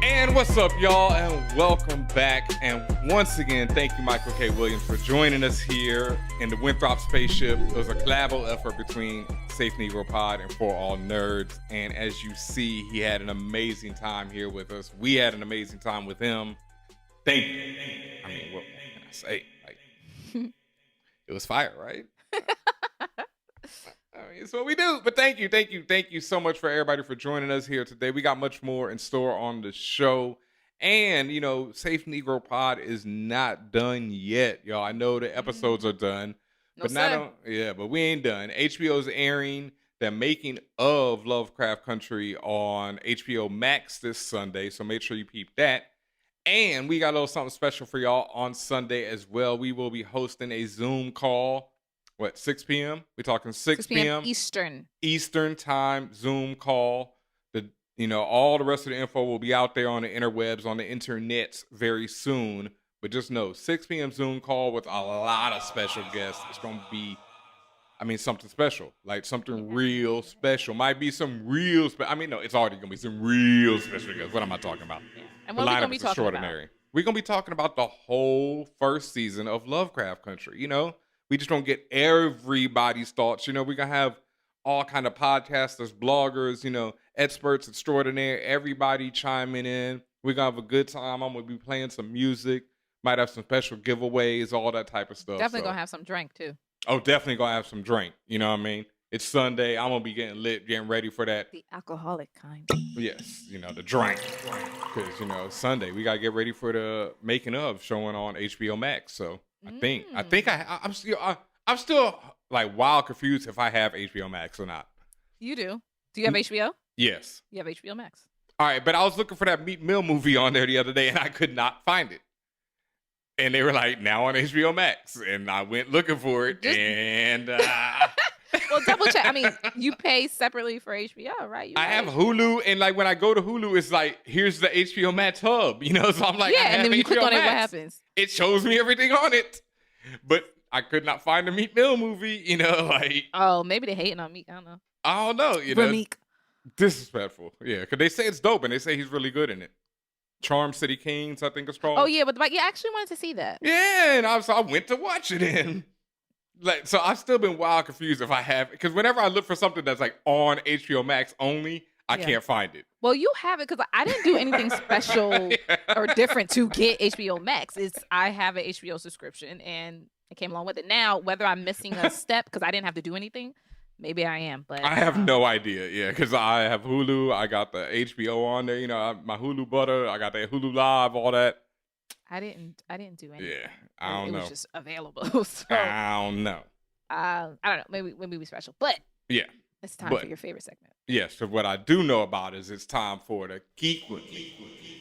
And what's up, y'all, and welcome back. And once again, thank you, Michael K. Williams, for joining us here in the Winthrop Spaceship. It was a collaborative effort between Safe Negro Pod and For All Nerds. And as you see, he had an amazing time here with us. We had an amazing time with him. Thank you. I mean, what can I say? Like, it was fire, right? I mean, it's what we do. But thank you so much for everybody for joining us here today. We got much more in store on the show. And, Safe Negro Pod is not done yet, y'all. I know the episodes are done. But we ain't done. HBO's airing the making of Lovecraft Country on HBO Max this Sunday. So make sure you peep that. And we got a little something special for y'all on Sunday as well. We will be hosting a Zoom call. 6 p.m.? We're talking 6 p.m. Eastern time Zoom call. All the rest of the info will be out there on the interwebs, on the internets very soon. But just know, 6 p.m. Zoom call with a lot of special guests. It's going to be, something special. Like something real special. Might be some real it's already going to be some real special guests. What am I talking about? Yeah. And what are we going to be talking about? We're going to be talking about the whole first season of Lovecraft Country, We just don't get everybody's thoughts. We're going to have all kind of podcasters, bloggers, experts extraordinaire, everybody chiming in. We're going to have a good time. I'm going to be playing some music. Might have some special giveaways, all that type of stuff. Definitely going to have some drink, too. Oh, definitely going to have some drink. You know what I mean? It's Sunday. I'm going to be getting lit, getting ready for that. The alcoholic kind. Yes, the drink. Because, Sunday, we got to get ready for the making of showing on HBO Max. So I'm still like wild confused if I have HBO Max or not. You do. Do you have HBO? Yes. You have HBO Max. All right, but I was looking for that Meat Mill movie on there the other day, and I could not find it. And they were like, now on HBO Max. And I went looking for it, and Well, double check. I mean, you pay separately for HBO, right? You I have HBO. Hulu, and like when I go to Hulu, it's like, here's the HBO Max hub, you know? So I'm like, Yeah, I have and then when you HBO click on it, what Max. happens? It shows me everything on it. But I could not find a Meek Mill movie, you know, like. Oh, maybe they're hating on Meek. I don't know. I don't know, you know. Meek. Disrespectful. Yeah, because they say it's dope, and they say he's really good in it. Charm City Kings, I think it's called. Oh, yeah, but I actually wanted to see that. Yeah, and I went to watch it in. Like, so I've still been wild confused if I have, because whenever I look for something that's like on HBO Max only, I can't find it. Well, you have it because I didn't do anything special or different to get HBO Max. I have an HBO subscription and it came along with it. Now, whether I'm missing a step because I didn't have to do anything, maybe I am. But I have no idea. Yeah, because I have Hulu. I got the HBO on there. You know, my Hulu butter. I got that Hulu Live, all that. I didn't do anything. Yeah, I don't know. It was just available. So I don't know. I don't know. Maybe we special, but yeah, it's time for your favorite segment. Yes. So what I do know about is it's time for the Geek with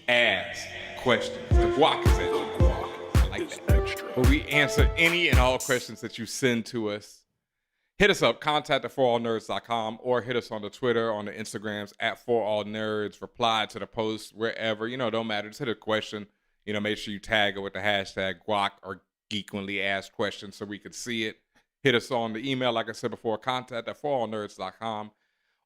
Ask Questions. The guac is it. I like that. Where we answer any and all questions that you send to us. Hit us up, contact@forallnerds.com, or hit us on the Twitter, on the Instagrams @forallnerds. Reply to the post wherever. You know, don't matter. Just hit a question. You know, make sure you tag it with the hashtag guac or geekly asked questions so we can see it. Hit us on the email, like I said before, contact@forallnerds.com.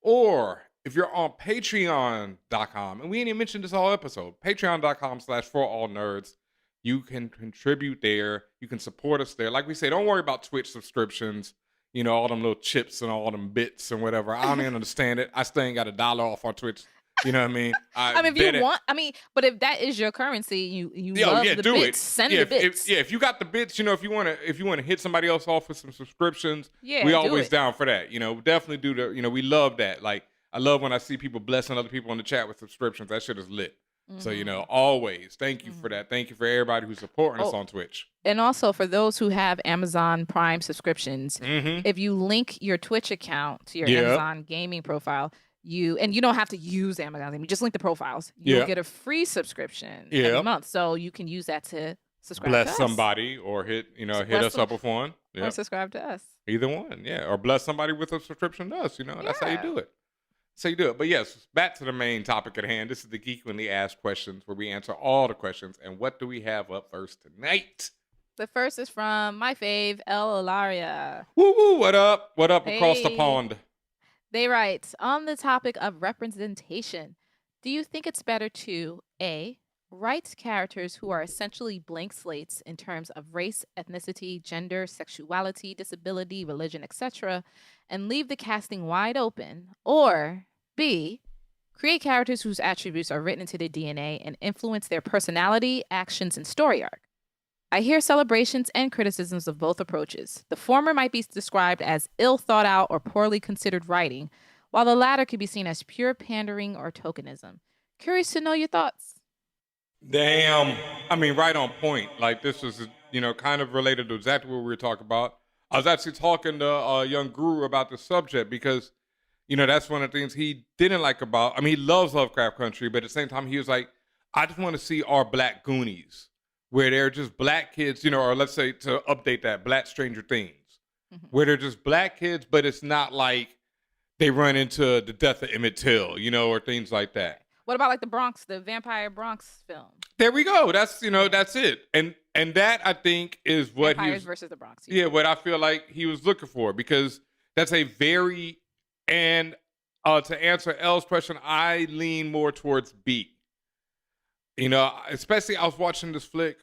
Or if you're on patreon.com, and we ain't even mentioned this all episode, patreon.com/forallnerds, you can contribute there. You can support us there. Like we say, don't worry about Twitch subscriptions, you know, all them little chips and all them bits and whatever. I don't even understand it. I still ain't got $1 off on Twitch. You know what I mean? I mean, if you want, but if that is your currency, you love the bits, send the bits. If you got the bits, you know, if you want to hit somebody else off with some subscriptions, yeah, we always down for that. You know, definitely do the, you know, we love that. Like, I love when I see people blessing other people in the chat with subscriptions. That shit is lit. Mm-hmm. So, you know, always thank you for that. Thank you for everybody who's supporting us on Twitch. And also for those who have Amazon Prime subscriptions, if you link your Twitch account to your Amazon gaming profile, you don't have to use Amazon. You just link the profiles. You'll get a free subscription every month. So you can use that to subscribe to us. Bless somebody or hit us up with one. Or subscribe to us. Either one, yeah. Or bless somebody with a subscription to us. You know, that's how you do it. So you do it. But yes, back to the main topic at hand. This is the Geekly Asked Questions, where we answer all the questions. And what do we have up first tonight? The first is from my fave, El Ilaria. Woo woo, what up? What up across the pond? They write, on the topic of representation, do you think it's better to A, write characters who are essentially blank slates in terms of race, ethnicity, gender, sexuality, disability, religion, etc., and leave the casting wide open? Or B, create characters whose attributes are written into their DNA and influence their personality, actions, and story arc? I hear celebrations and criticisms of both approaches. The former might be described as ill thought out or poorly considered writing, while the latter could be seen as pure pandering or tokenism. Curious to know your thoughts. Damn. I mean, right on point. Like, this was, you know, kind of related to exactly what we were talking about. I was actually talking to a young guru about the subject because, you know, that's one of the things he didn't like about, I mean, he loves Lovecraft Country, but at the same time, he was like, I just want to see our Black Goonies, where they're just Black kids, you know, or let's say, to update that, Black Stranger Things, where they're just Black kids, but it's not like they run into the death of Emmett Till, you know, or things like that. What about like the Bronx, the Vampire Bronx film? There we go. That's, you know, that's it. And that, I think, is what Vampires versus the Bronx. Yeah, what I feel like he was looking for, because that's a very, and to answer L's question, I lean more towards B. You know, especially I was watching this flick.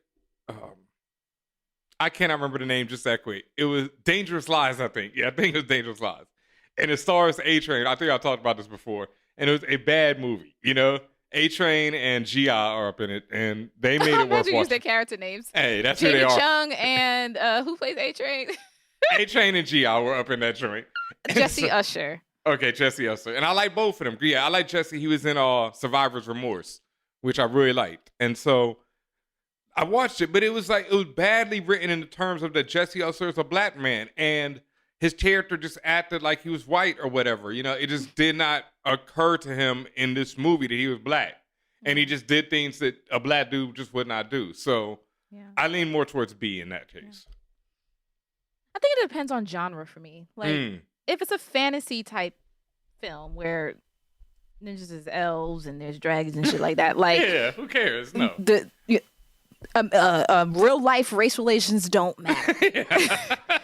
I cannot remember the name just that quick. It was Dangerous Lies, I think. Yeah, I think it was Dangerous Lies. And it stars A-Train. I think I talked about this before. And it was a bad movie, you know? A-Train and G.I. are up in it, and they made it worth watching. Use their character names. Hey, that's who they are. Chung and who plays A-Train? A-Train and G.I. were up in that joint. Jesse Usher. Okay, Jesse Usher. And I like both of them. Yeah, I like Jesse. He was in Survivor's Remorse, which I really liked. And so I watched it, but it was badly written in the terms of that Jesse Usher is a Black man, and his character just acted like he was white or whatever. You know, it just did not occur to him in this movie that he was Black. And he just did things that a Black dude just would not do. So I lean more towards B in that case. I think it depends on genre for me. Like, if it's a fantasy type film where ninjas is elves and there's dragons and shit like that, like Yeah, who cares? No. Real life race relations don't matter.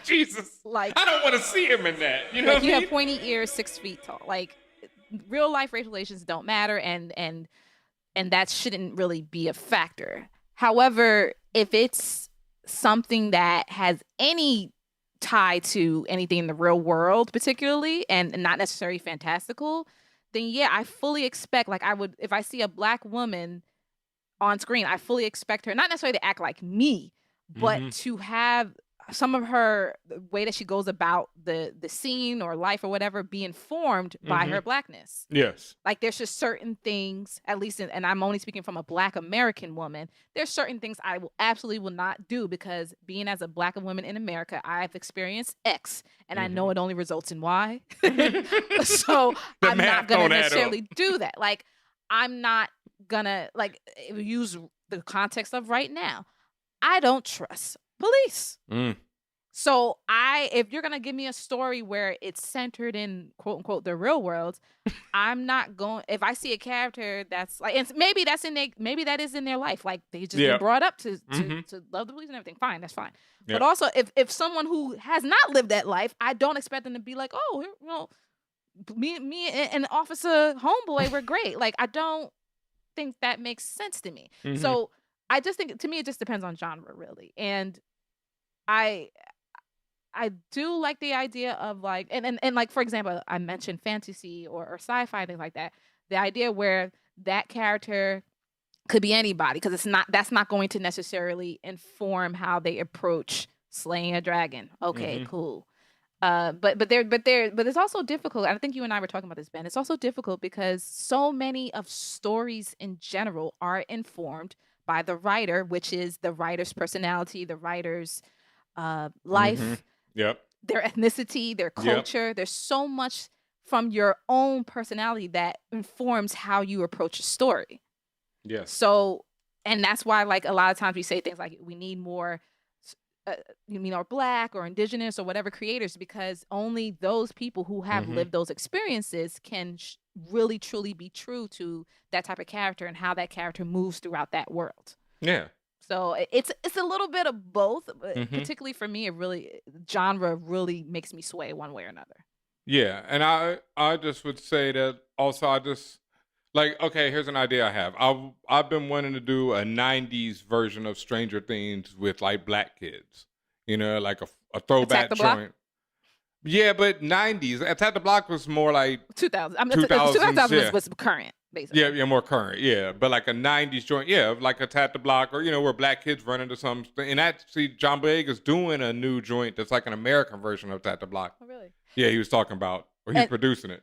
Jesus. Like, I don't want to see him in that. You know like what you I mean? have pointy ears, 6 feet tall. Like, real life race relations don't matter, and that shouldn't really be a factor. However, if it's something that has any tie to anything in the real world, particularly, and not necessarily fantastical, then yeah, I fully expect, like, I would, if I see a Black woman on screen, I fully expect her not necessarily to act like me, but to have some of her, the way that she goes about the scene or life or whatever, be informed by her Blackness. Yes. Like, there's just certain things, at least, and I'm only speaking from a Black American woman, there's certain things I will not do, because being as a Black woman in America, I've experienced X, and I know it only results in Y. So I'm not going to necessarily do that. Like, I'm not gonna, like, use the context of right now. I don't trust police. So if you're gonna give me a story where it's centered in quote unquote the real world, I'm not going. If I see a character that's like, and maybe that is in their life, like they just been brought up to love the police and everything. Fine, that's fine. But also, if someone who has not lived that life, I don't expect them to be like, oh, you know, me and Officer Homeboy were great. Like, I don't think that makes sense to me. So I just think, to me, it just depends on genre, really. And I do like the idea of, like, and like, for example, I mentioned fantasy or sci-fi, things like that. The idea where that character could be anybody, because that's not going to necessarily inform how they approach slaying a dragon. Okay, cool. But it's also difficult. I think you and I were talking about this, Ben. It's also difficult because so many of stories in general are informed by the writer, which is the writer's personality, the writer's life, their ethnicity, their culture. There's so much from your own personality that informs how you approach a story. Yes. So, and that's why, like, a lot of times we say things like, we need more, or Black or Indigenous or whatever creators, because only those people who have lived those experiences can really truly be true to that type of character and how that character moves throughout that world. Yeah. So it's a little bit of both, but particularly for me, genre really makes me sway one way or another. Yeah, and I just would say that also, I just, like, okay, here's an idea I have. I've been wanting to do a 90s version of Stranger Things with, like, Black kids. You know, like a throwback joint. Yeah, but 90s. Attack the Block was more like 2000. I mean, 2000 was current, basically. Yeah, more current. Yeah, but like a 90s joint. Yeah, like Attack the Block, or, you know, where Black kids run into something. And actually, John Boyega's doing a new joint that's like an American version of Attack the Block. Oh, really? Yeah, he was talking about, or he's producing it.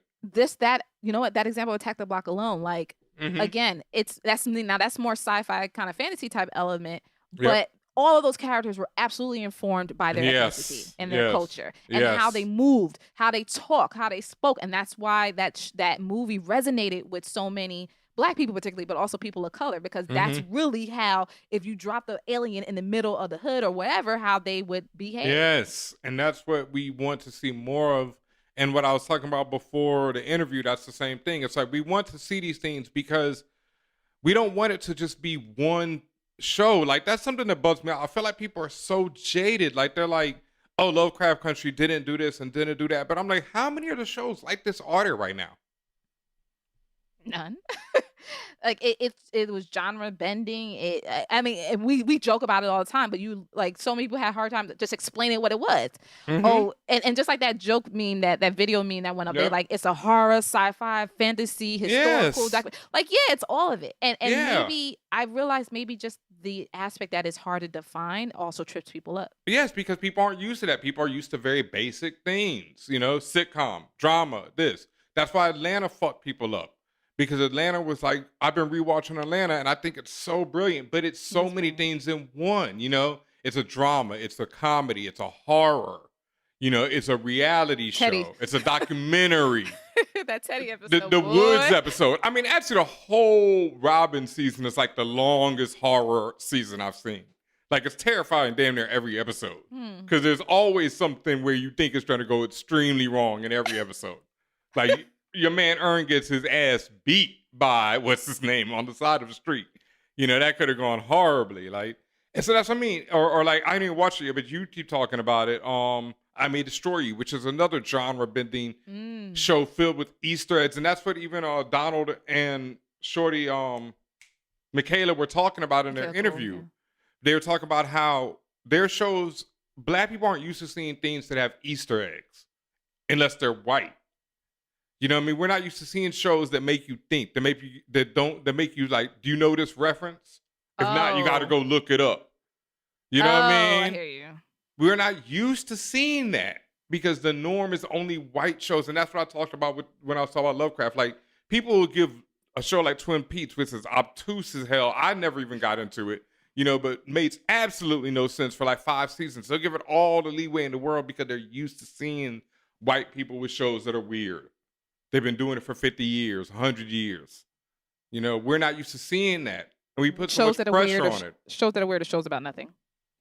You know what? That example of Attack the Block alone, like, again, that's something, now that's more sci-fi kind of fantasy type element, but all of those characters were absolutely informed by their ethnicity and their culture and how they moved, how they talk, how they spoke. And that's why that movie resonated with so many Black people particularly, but also people of color, because that's really how, if you drop the alien in the middle of the hood or whatever, how they would behave. Yes, and that's what we want to see more of. And what I was talking about before the interview, that's the same thing. It's like, we want to see these things because we don't want it to just be one show. Like, that's something that bugs me out. I feel like people are so jaded. Like, they're like, oh, Lovecraft Country didn't do this and didn't do that. But I'm like, how many of the shows like this are there right now? None. Like, it was genre bending. I mean, we joke about it all the time, but so many people had a hard time just explaining what it was. Oh, and just like that joke meme, that video meme that went up there, like, it's a horror, sci-fi, fantasy, historical document. Like, yeah, it's all of it. And maybe I realized just the aspect that is hard to define also trips people up. Yes, because people aren't used to that. People are used to very basic things, you know, sitcom, drama, this. That's why Atlanta fucked people up. Because Atlanta was like, I've been rewatching Atlanta and I think it's so brilliant, but it's so many things in one, you know? It's a drama, it's a comedy, it's a horror, you know, it's a reality show, it's a documentary. That Teddy episode. The Woods episode. I mean, actually, the whole Robin season is like the longest horror season I've seen. Like, it's terrifying damn near every episode. Because there's always something where you think it's trying to go extremely wrong in every episode. Like, your man Ern gets his ass beat by, what's his name, on the side of the street. You know, that could have gone horribly. Like, and so that's what I mean. Or like, I didn't watch it yet, but you keep talking about it. I May Destroy You, which is another genre-bending show filled with Easter eggs. And that's what even Donald and Shorty Michaela were talking about in their interview. They were talking about how their shows, Black people aren't used to seeing things that have Easter eggs unless they're white. You know what I mean? We're not used to seeing shows that make you think, that make you like, do you know this reference? If not, you got to go look it up. You know what I mean? I hear you. We're not used to seeing that because the norm is only white shows. And that's what I talked about when I was talking about Lovecraft. Like, people will give a show like Twin Peaks, which is obtuse as hell. I never even got into it. You know, but makes absolutely no sense for like 5 seasons. They'll give it all the leeway in the world because they're used to seeing white people with shows that are weird. They've been doing it for 50 years, 100 years. You know, we're not used to seeing that. And we put so much pressure on it. Shows that are weird are shows about nothing.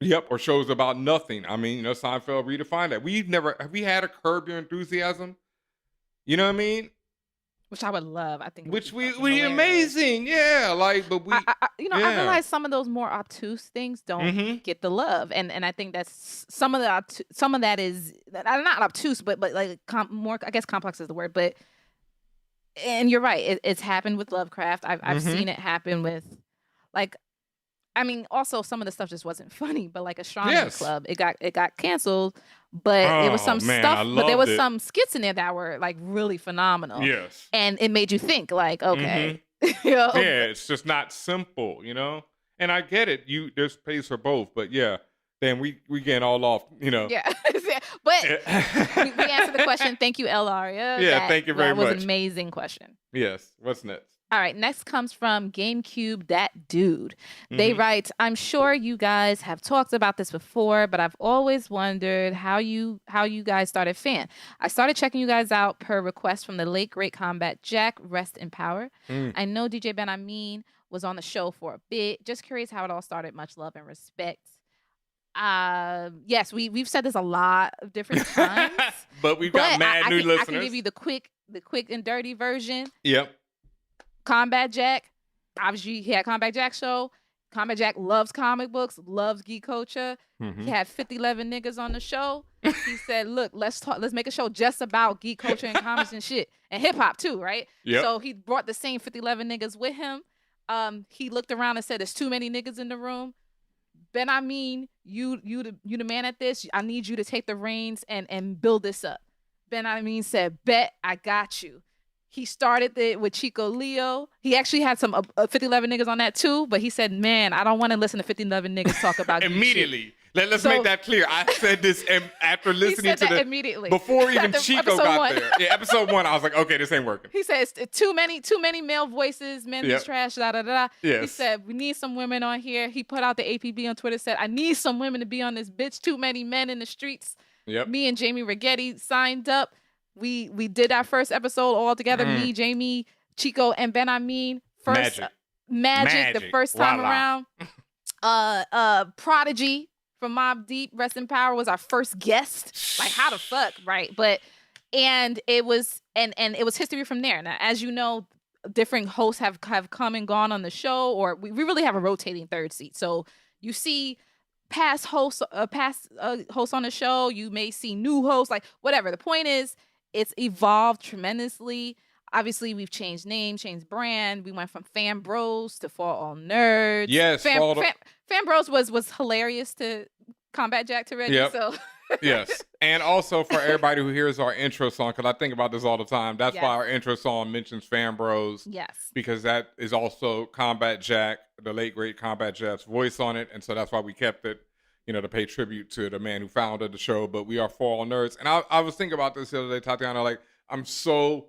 Yep, or shows about nothing. I mean, you know, Seinfeld redefined that. Have we had a Curb Your Enthusiasm? You know what I mean? Which I would love. I think which would be amazing. Yeah, like, but I realize some of those more obtuse things don't get the love, and I think that's some of that is not obtuse, but like more. I guess complex is the word, but and you're right. It's happened with Lovecraft. I've seen it happen with, like, I mean, also some of the stuff just wasn't funny, but like Astronomy Club, it got canceled. But it was some stuff, but there was some skits in there that were like really phenomenal. Yes. And it made you think, like, okay. You know? Yeah, it's just not simple, you know? And I get it. There's space for both, but yeah, then we getting all off, you know. Yeah. But we answered the question. Thank you, El Aria. Yeah, thank you very much. That was an amazing question. Yes. What's next? All right, next comes from GameCube That Dude. They write, I'm sure you guys have talked about this before, but I've always wondered how you guys started FAN. I started checking you guys out per request from the late great Combat Jack, rest in power. I know DJ Ben Amin was on the show for a bit. Just curious how it all started. Much love and respect. Yes, we've said this a lot of different times. but we've got mad new listeners. I can give you the quick and dirty version. Yep. Combat Jack, obviously he had Combat Jack show. Combat Jack loves comic books, loves geek culture. He had 5011 niggas on the show. He said, "Look, let's make a show just about geek culture and comics and shit, and hip hop too, right?" Yep. So he brought the same 5011 niggas with him. He looked around and said, "There's too many niggas in the room. Ben, I mean, you the man at this. I need you to take the reins and build this up." Ben, I mean, said, "Bet, I got you." He started it with Chico Leo. He actually had some 5011 niggas on that too, but he said, "Man, I don't want to listen to 5011 niggas talk about immediately." Let's make that clear. I said this after listening to immediately before even Chico got there. Yeah, episode 1, I was like, okay, this ain't working. He said, "It's too many male voices, men is trash, da da da." Yes. He said, "We need some women on here." He put out the APB on Twitter, said, "I need some women to be on this bitch. Too many men in the streets." Yep. Me and Jamie Rigetti signed up. We did our first episode all together. Me, Jamie, Chico, and Ben Amin. Magic the first time around. Prodigy from Mobb Deep, rest in power, was our first guest. Like, how the fuck, right? But it was history from there. Now, as you know, different hosts have come and gone on the show, or we really have a rotating third seat. So you see past hosts on the show. You may see new hosts, like whatever. The point is, it's evolved tremendously. Obviously, we've changed name, changed brand. We went from Fan Bros to ForAllNerds. Yes, Fan Bros was hilarious to Combat Jack to Reggie. Yep. So yes, and also for everybody who hears our intro song, because I think about this all the time. That's why our intro song mentions Fan Bros. Yes, because that is also Combat Jack, the late great Combat Jack's voice on it, and so that's why we kept it. You know, to pay tribute to the man who founded the show. But we are ForAllNerds, and I was thinking about this the other day, Tatiana. Like, I'm so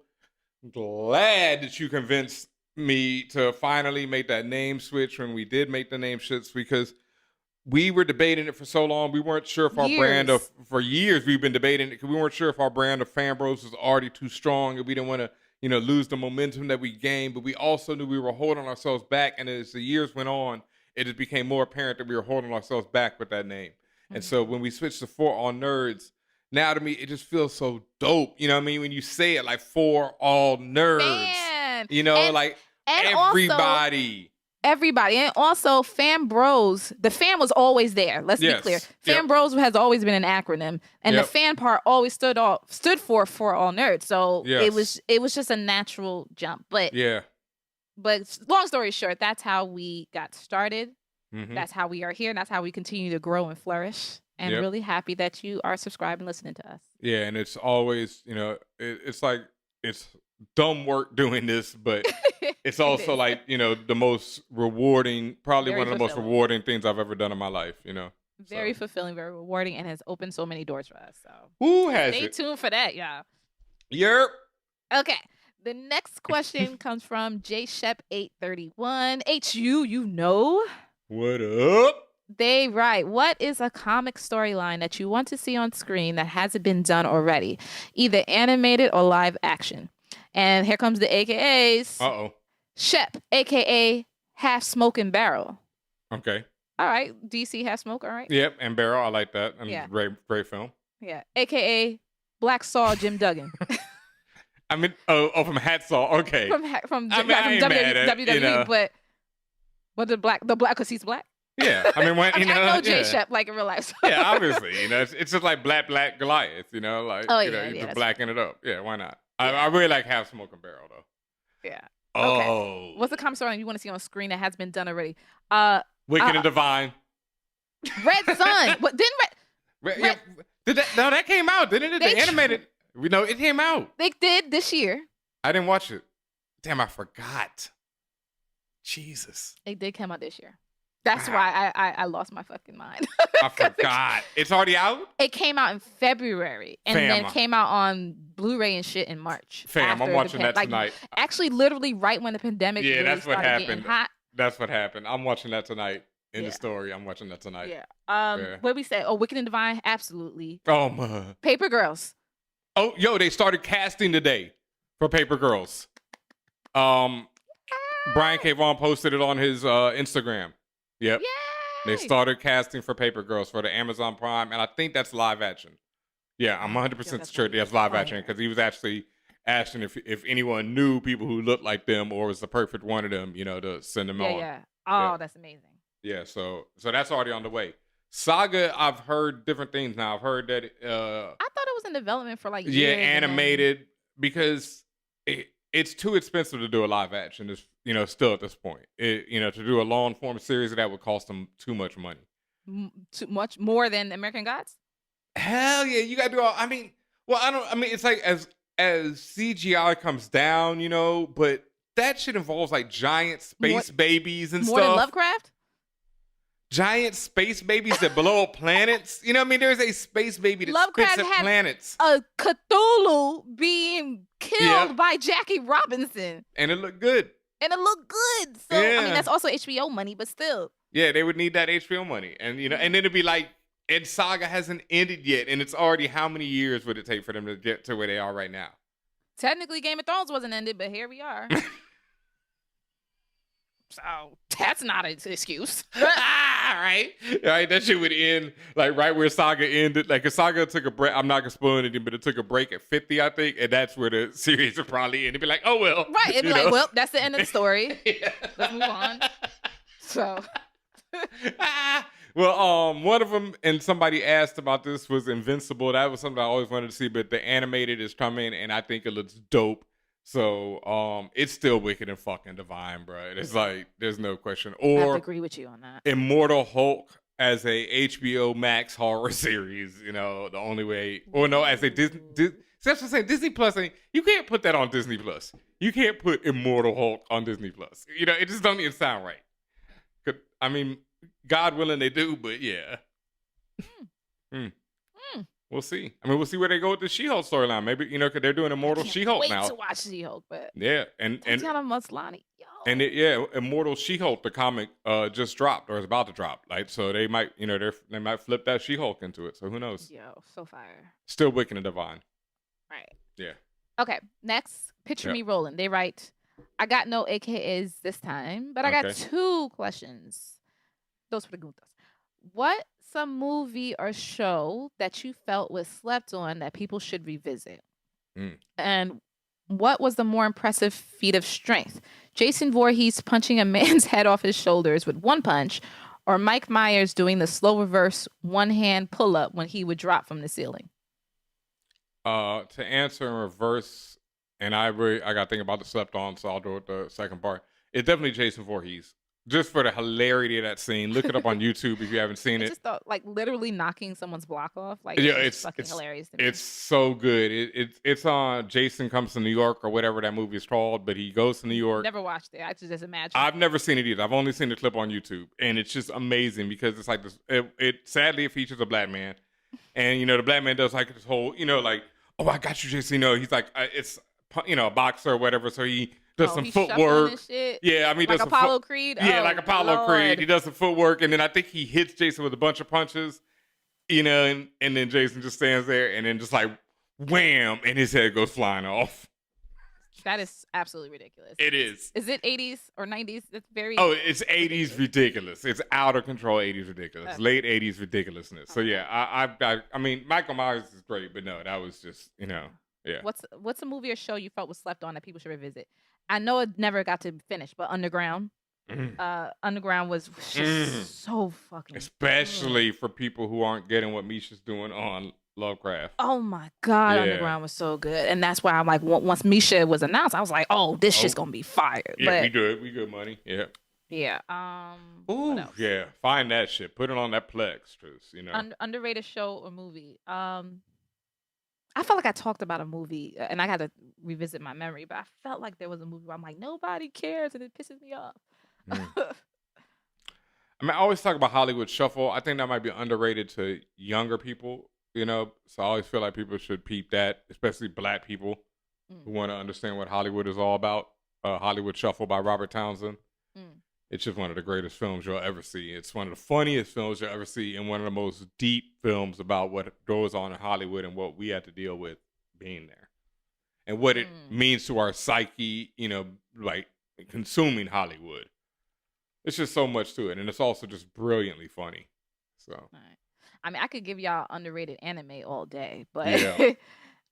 glad that you convinced me to finally make that name switch when we did make the name switch, because we were debating it for so long. We weren't sure if our brand of, for years we've been debating it, because we weren't sure if our brand of Fan Bros was already too strong and we didn't want to, you know, lose the momentum that we gained. But we also knew we were holding ourselves back. And as the years went on, it just became more apparent that we were holding ourselves back with that name. And so when we switched to For All Nerds, now to me it just feels so dope. You know what I mean? When you say it like For All Nerds, Man. you know, like everybody. Everybody. And also Fan Bros, the fan was always there. Let's be clear. Fan Bros has always been an acronym. And the fan part always stood for All Nerds. So it was just a natural jump. But long story short, that's how we got started. That's how we are here. And that's how we continue to grow and flourish. And really happy that you are subscribed and listening to us. Yeah, and it's always, you know, it's like it's dumb work doing this, but it's also like, you know, the most rewarding, probably one of the most rewarding things I've ever done in my life, you know. Very fulfilling, very rewarding, and has opened so many doors for us. So stay tuned for that, y'all. Yep. Okay. The next question comes from JShep831. HU, you know. What up? They write, what is a comic storyline that you want to see on screen that hasn't been done already? Either animated or live action. And here comes the AKAs. Uh-oh. Shep, AKA Half Smoke and Barrel. Okay. All right. DC Half Smoke, all right? Yep, and Barrel, I like that. Great film. Yeah. AKA Black Saw Jim Duggan. I mean, from Hacksaw, okay. From WWE, you know. but what the black, because he's black? Yeah, I mean, when, you know, I know Jay Shep like in real life. So. Yeah, obviously, you know, it's just like black Goliath, you know, like you just blacken it up. Yeah, why not? Yeah. I really like Half Smoke and Barrel though. Yeah. Oh. Okay. What's the comic story you want to see on screen that has been done already? Wicked and Divine. Red Sun. What didn't that came out, didn't it? They animated. We know it came out. They did this year. I didn't watch it. Damn, I forgot. Jesus. It did come out this year. That's why I lost my fucking mind. I forgot. It's already out? It came out in February. And then it came out on Blu-ray and shit in March. I'm watching that tonight. Actually, literally right when the pandemic really that's what happened. Hot. That's what happened. I'm watching that tonight. In the story, I'm watching that tonight. Yeah. What did we say? Oh, Wicked and Divine? Absolutely. Oh, man. Paper Girls. Oh, yo, they started casting today for Paper Girls. Brian K. Vaughan posted it on his Instagram. Yep. Yay! They started casting for Paper Girls for the Amazon Prime, and I think that's live action. Yeah, I'm 100% sure that's live action because he was actually asking if anyone knew people who looked like them or was the perfect one of them, you know, to send them on. Yeah. Oh, that's amazing. Yeah, so that's already on the way. Saga, I've heard different things now. I've heard that I thought it was in development for like years. Yeah, animated because it's too expensive to do a live action. It's, you know, still at this point, to do a long form series that would cost them too much money. Too much more than American Gods? Hell yeah, you got to do all. It's like as CGI comes down, you know, but that shit involves like giant space babies and stuff. More than Lovecraft? Giant space babies that blow up planets. You know what I mean? There's a space baby that Lovecraft spits at planets. A Cthulhu being killed by Jackie Robinson. And it looked good. So, I mean, that's also HBO money, but still. Yeah, they would need that HBO money. And, you know, and then it'd be like, and Saga hasn't ended yet. And it's already, how many years would it take for them to get to where they are right now? Technically, Game of Thrones wasn't ended, but here we are. So that's not an excuse. Right? That shit would end like right where Saga ended. Like if Saga took a break, I'm not gonna spoil anything, but it took a break at 50, I think, and that's where the series would probably end. It'd be like, oh well. Right. It'd be like, well, that's the end of the story. Let's move on. So well, one of them, and somebody asked about this, was Invincible. That was something I always wanted to see, but the animated is coming, and I think it looks dope. So, it's still Wicked and fucking Divine, bro. It's like, there's no question. Or I have to agree with you on that. Immortal Hulk as a HBO Max horror series, you know, the only way, or no, as a Disney that's what I'm saying, Disney Plus, you can't put that on Disney Plus. You can't put Immortal Hulk on Disney Plus. You know, it just don't even sound right. I mean, God willing they do, but yeah. We'll see. I mean, we'll see where they go with the She-Hulk storyline. Maybe, you know, because they're doing Immortal She-Hulk now. Wait to watch She-Hulk, but yeah, and Tatiana Maslany, yo. And Immortal She-Hulk, the comic, just dropped or is about to drop. Like, so they might, you know, they might flip that She-Hulk into it. So who knows? Yo, so fire. Still Wicked and Divine. Right. Yeah. Okay. Next, Picture Me Rolling. They write, I got no AKAs this time, but I got 2 questions. Dos preguntas. What's some movie or show that you felt was slept on that people should revisit? And what was the more impressive feat of strength? Jason Voorhees punching a man's head off his shoulders with one punch, or Mike Myers doing the slow reverse one-hand pull-up when he would drop from the ceiling? To answer in reverse, and I got to think about the slept on, so I'll do it the second part. It's definitely Jason Voorhees. Just for the hilarity of that scene. Look it up on YouTube if you haven't seen it. Just thought, like, literally knocking someone's block off. Like, Yeah, it's fucking hilarious to me. It's so good. It's on Jason Comes to New York or whatever that movie is called, but he goes to New York. Never watched it. I just imagine. I've never seen it either. I've only seen the clip on YouTube, and it's just amazing because it's like this. It sadly it features a black man, and the black man does like this whole like, oh, I got you, Jason. He's like it's a boxer or whatever, so he does some footwork. And shit. Yeah, I mean, like Apollo Creed. Yeah, like Apollo Creed. He does some footwork, and then I think he hits Jason with a bunch of punches, and then Jason just stands there, and then just like wham, and his head goes flying off. That is absolutely ridiculous. It is. Is it 80s or 90s? It's very. Oh, it's 80s ridiculous. It's out of control 80s ridiculous. Late 80s ridiculousness. So yeah, I mean, Michael Myers is great, but no, that was just yeah. What's a movie or show you felt was slept on that people should revisit? I know it never got to finish, but Underground. Underground was just so fucking especially good for people who aren't getting what Misha's doing on Lovecraft. Oh my God, Underground was so good. And that's why I'm like, once Misha was announced, I was like, oh, this shit's gonna be fire. Yeah, we good money. Yeah. Yeah. Ooh, yeah. Find that shit. Put it on that Plex, truth, underrated show or movie. I felt like I talked about a movie, and I had to revisit my memory, but I felt like there was a movie where I'm like, nobody cares, and it pisses me off. I mean, I always talk about Hollywood Shuffle. I think that might be underrated to younger people, So I always feel like people should peep that, especially black people who want to understand what Hollywood is all about. Hollywood Shuffle by Robert Townsend. It's just one of the greatest films you'll ever see. It's one of the funniest films you'll ever see, and one of the most deep films about what goes on in Hollywood and what we have to deal with being there, and what it means to our psyche. Like consuming Hollywood. It's just so much to it, and it's also just brilliantly funny. So, right. I mean, I could give y'all underrated anime all day, but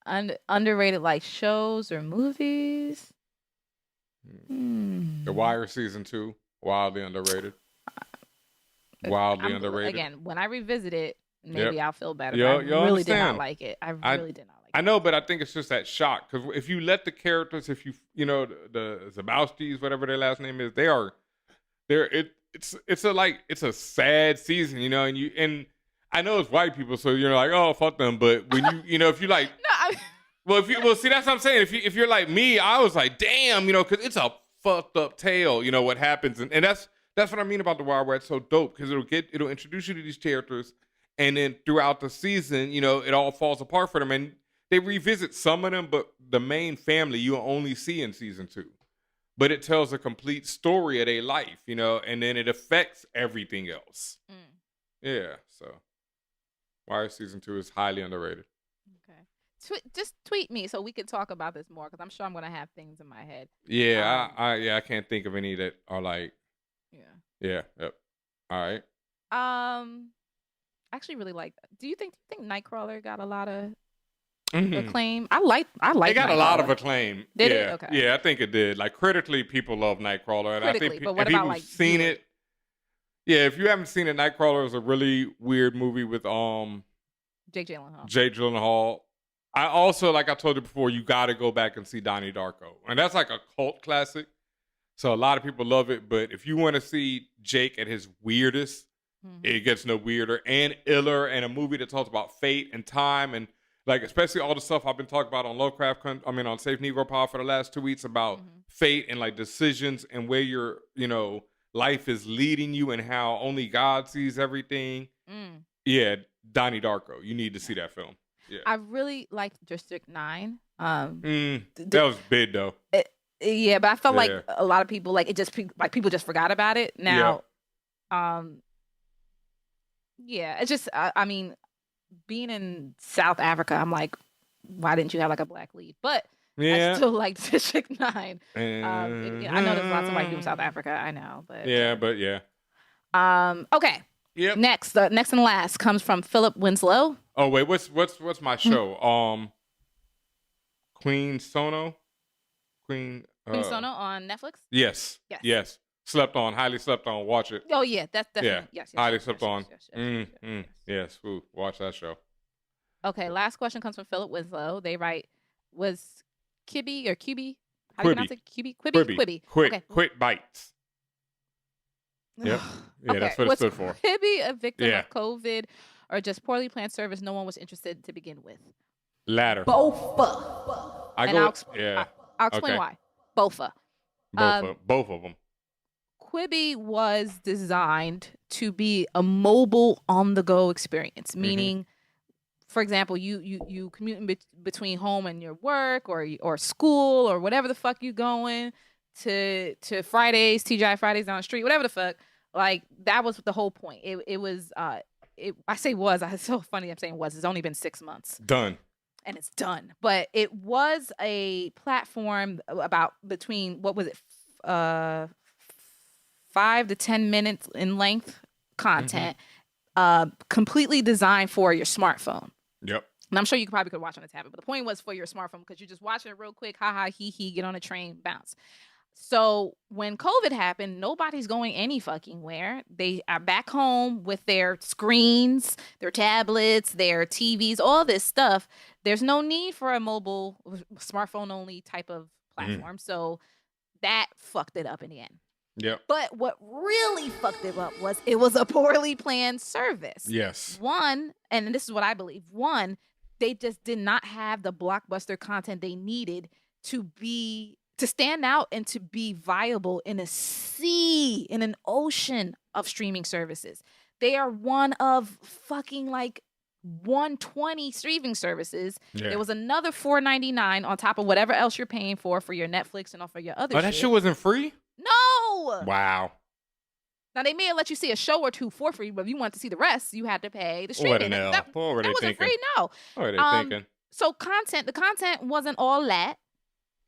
underrated like shows or movies. The Wire season 2. Wildly underrated. Underrated. Again, when I revisit it, maybe I'll feel better. I really did not like it. I really did not like it. I know, but I think it's just that shock. Because if you let the characters, the Zabowskis, whatever their last name is, it's a sad season, and I know it's white people, so you're like, oh, fuck them. But when if you like, see, that's what I'm saying. If you're like me, I was like, damn, because it's a fucked up tale, what happens, and that's what I mean about The Wire, where it's so dope, because it'll introduce you to these characters, and then throughout the season, it all falls apart for them, and they revisit some of them, but the main family you only see in season 2, but it tells a complete story of their life, and then it affects everything else. Yeah, so Wire season 2 is highly underrated. Just tweet me so we can talk about this more, because I'm sure I'm gonna have things in my head. Yeah, I can't think of any that are like. Yep. All right. I actually really like. Do you think Nightcrawler got a lot of acclaim? I like. It got a lot of acclaim. Did it? Okay. Yeah, I think it did. Like critically, people love Nightcrawler, and I think but what about like seen it? Yeah, if you haven't seen it, Nightcrawler is a really weird movie with Jake Gyllenhaal. Jake Gyllenhaal. I also, like I told you before, you got to go back and see Donnie Darko. And that's like a cult classic. So a lot of people love it. But if you want to see Jake at his weirdest, it gets no weirder and iller. And a movie that talks about fate and time. And like, especially all the stuff I've been talking about on on Safe Negro Pod for the last 2 weeks about fate and like decisions and where your, life is leading you and how only God sees everything. Yeah, Donnie Darko. You need to see that film. Yeah. I really liked District 9. That was big though. Yeah, but I felt like a lot of people people just forgot about it now. It's just I mean, being in South Africa, I'm like, why didn't you have like a black lead? But I still like District 9. I know there's lots of white people in South Africa. I know, but Okay. Yep. Next and last comes from Philip Winslow. Oh wait, what's my show? Queen Sono. Queen Sono on Netflix. Yes. Yes. Slept on. Highly slept on. Watch it. Oh yeah, that's definitely yes. Highly slept on. Yes. Ooh, watch that show. Okay. Last question comes from Philip Winslow. They write, was Kibby or QB? How Quibi. you pronounce it? Quibi. Quick bites. Yep. Yeah, that's what it stood for. Quibi a victim of COVID or just poorly planned service no one was interested to begin with? Latter. Both. I'll explain why. Both of them. Quibi was designed to be a mobile on-the-go experience, meaning, for example, you commute between home and your work or school or whatever the fuck you going to Fridays, TGI Fridays down the street, whatever the fuck. Like that was the whole point. It's so funny I'm saying was. It's only been 6 months. Done. And it's done. But it was a platform about between, what was it, 5 to 10 minutes in length content, completely designed for your smartphone. Yep. And I'm sure you probably could watch on a tablet, but the point was for your smartphone because you just watch it real quick, hee, get on a train, bounce. So when COVID happened, nobody's going any fucking where. They are back home with their screens, their tablets, their TVs, all this stuff. There's no need for a mobile, smartphone only type of platform. So that fucked it up in the end. Yep. But what really fucked it up was it was a poorly planned service. Yes. One, and this is what I believe, they just did not have the blockbuster content they needed to stand out and to be viable in an ocean of streaming services. They are one of fucking like 120 streaming services. Yeah. There was another $4.99 on top of whatever else you're paying for your Netflix and all for your other shit. That shit wasn't free? No. Wow. Now they may have let you see a show or two for free, but if you want to see the rest, you had to pay the streaming. That wasn't free. No. What were they thinking? So the content wasn't all that.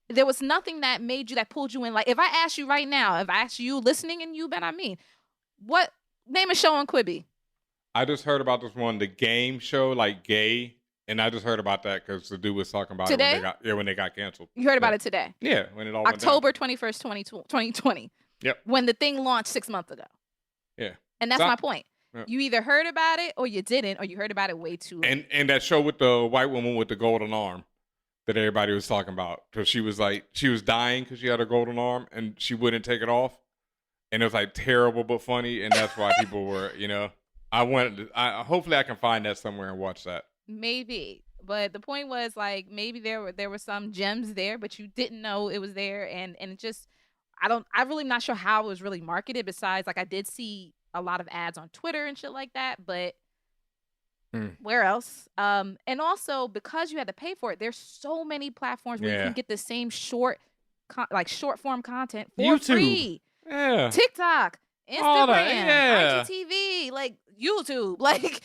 There was nothing that pulled you in. Like if I ask you right now, if I ask you listening and you bet I mean, what name a show on Quibi? I just heard about this one, the game show, like Gay, and I just heard about that because the dude was talking about today? it when they got canceled. You heard about it today? Yeah, when it all October 21st, 2020. Yep. When the thing launched 6 months ago. Yeah. And that's my point. Yeah. You either heard about it or you didn't, or you heard about it way too late. And that show with the white woman with the golden arm that everybody was talking about, because she was dying because she had a golden arm and she wouldn't take it off, and it was like terrible but funny, and that's why people were, hopefully I can find that somewhere and watch that. Maybe, but the point was like maybe there were some gems there, but you didn't know it was there, and it just I'm really not sure how it was really marketed. Besides, like I did see a lot of ads on Twitter and shit like that, but. Where else? And also because you had to pay for it, there's so many platforms where you can get the same short form content for YouTube. Free. Yeah. TikTok, Instagram, IGTV, like YouTube, like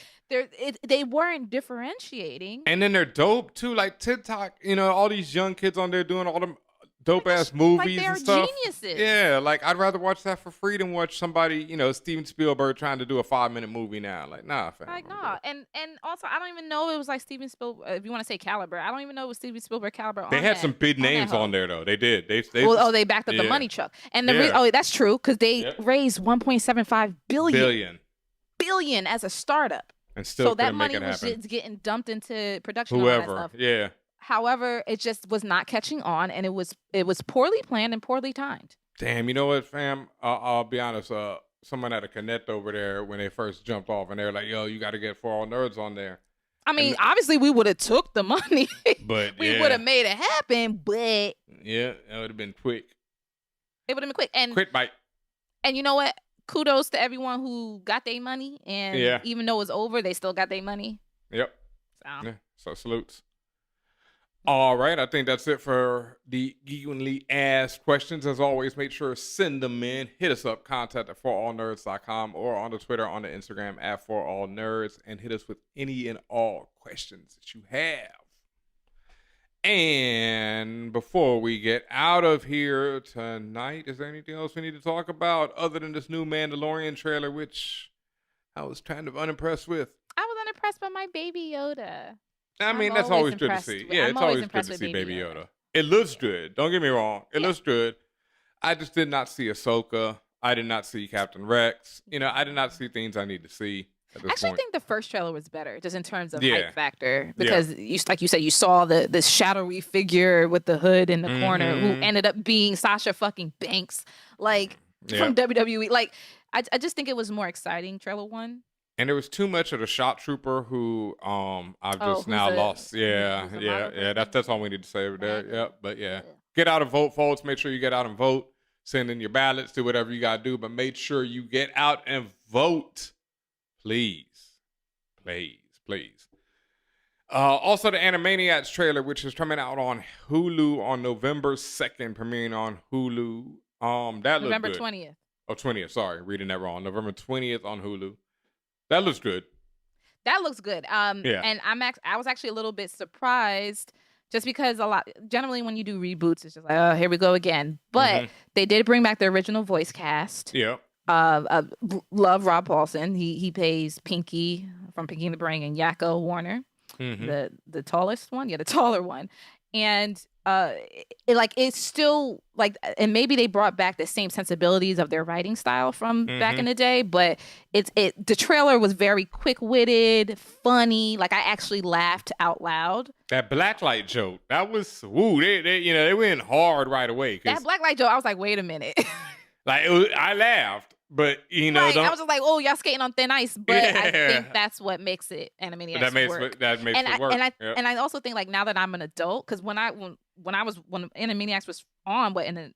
they weren't differentiating. And then they're dope too, like TikTok. All these young kids on there doing all them dope ass movies and stuff. Geniuses. Yeah, like I'd rather watch that for free than watch somebody, Steven Spielberg trying to do a 5-minute movie now. Like, nah, fam. Like, nah. And also I don't even know it was like Steven Spielberg, if you want to say caliber. I don't even know it was Steven Spielberg caliber They had some big names on there though. They did. They they backed up the money truck. And that's true, because they raised $1.75 billion as a startup. And still that money was just getting dumped into production. And all that stuff. Yeah. However, it just was not catching on, and it was poorly planned and poorly timed. Damn, you know what, fam? I'll be honest. Someone had a connect over there when they first jumped off, and they were like, "Yo, you got to get ForAllNerds on there." I mean, obviously, we would have took the money, but we would have made it happen. But yeah, it would have been quick. It would have been quick and quick bite. And you know what? Kudos to everyone who got their money, and even though it's over, they still got their money. Yep. So salutes. All right, I think that's it for the geekly asked questions. As always, make sure to send them in. Hit us up, contact at forallnerds.com, or on the Twitter, on the Instagram at forallnerds, and hit us with any and all questions that you have. And before we get out of here tonight, is there anything else we need to talk about other than this new Mandalorian trailer, which I was kind of unimpressed with? I was unimpressed by my Baby Yoda. I mean, I'm that's always always good to impressed see. with- Yeah, I'm it's always always good impressed to with see Baby Baby Yoda. Yoda. It looks good. Don't get me wrong. It looks good. I just did not see Ahsoka. I did not see Captain Rex. I did not see things I need to see at this Actually, I point. think the first trailer was better, just in terms of Yeah. hype factor, because like you said, you saw this shadowy figure with the hood in the corner who ended up being Sasha fucking Banks, like from WWE. Like, I just think it was more exciting, trailer one. And there was too much of the shop trooper who I've just now lost. Yeah. That's all we need to say over there. Yep. But get out and vote, folks. Make sure you get out and vote. Send in your ballots. Do whatever you gotta do, but make sure you get out and vote, please. Also, the Animaniacs trailer, which is coming out on Hulu on November 2nd, premiering on Hulu. That looks November good. 20th. Oh, 20th. Sorry, reading that wrong. November 20th on Hulu. That looks good. That looks good. And I was actually a little bit surprised, just because generally when you do reboots, it's just like, oh, here we go again. But they did bring back the original voice cast. Yeah. Love Rob Paulson. He plays Pinky from Pinky and the Brain, and Yakko Warner, the tallest one, the taller one. And it's still like, and maybe they brought back the same sensibilities of their writing style from back in the day, but the trailer was very quick-witted, funny. Like, I actually laughed out loud. That blacklight joke, that was they went hard right away. That blacklight joke, I was like, wait a minute. I laughed, but right. I was just like, oh, y'all skating on thin ice. But I think that's what makes it Animaniacs work. That makes it work. And I also think, like, now that I'm an adult, because when Animaniacs was on, when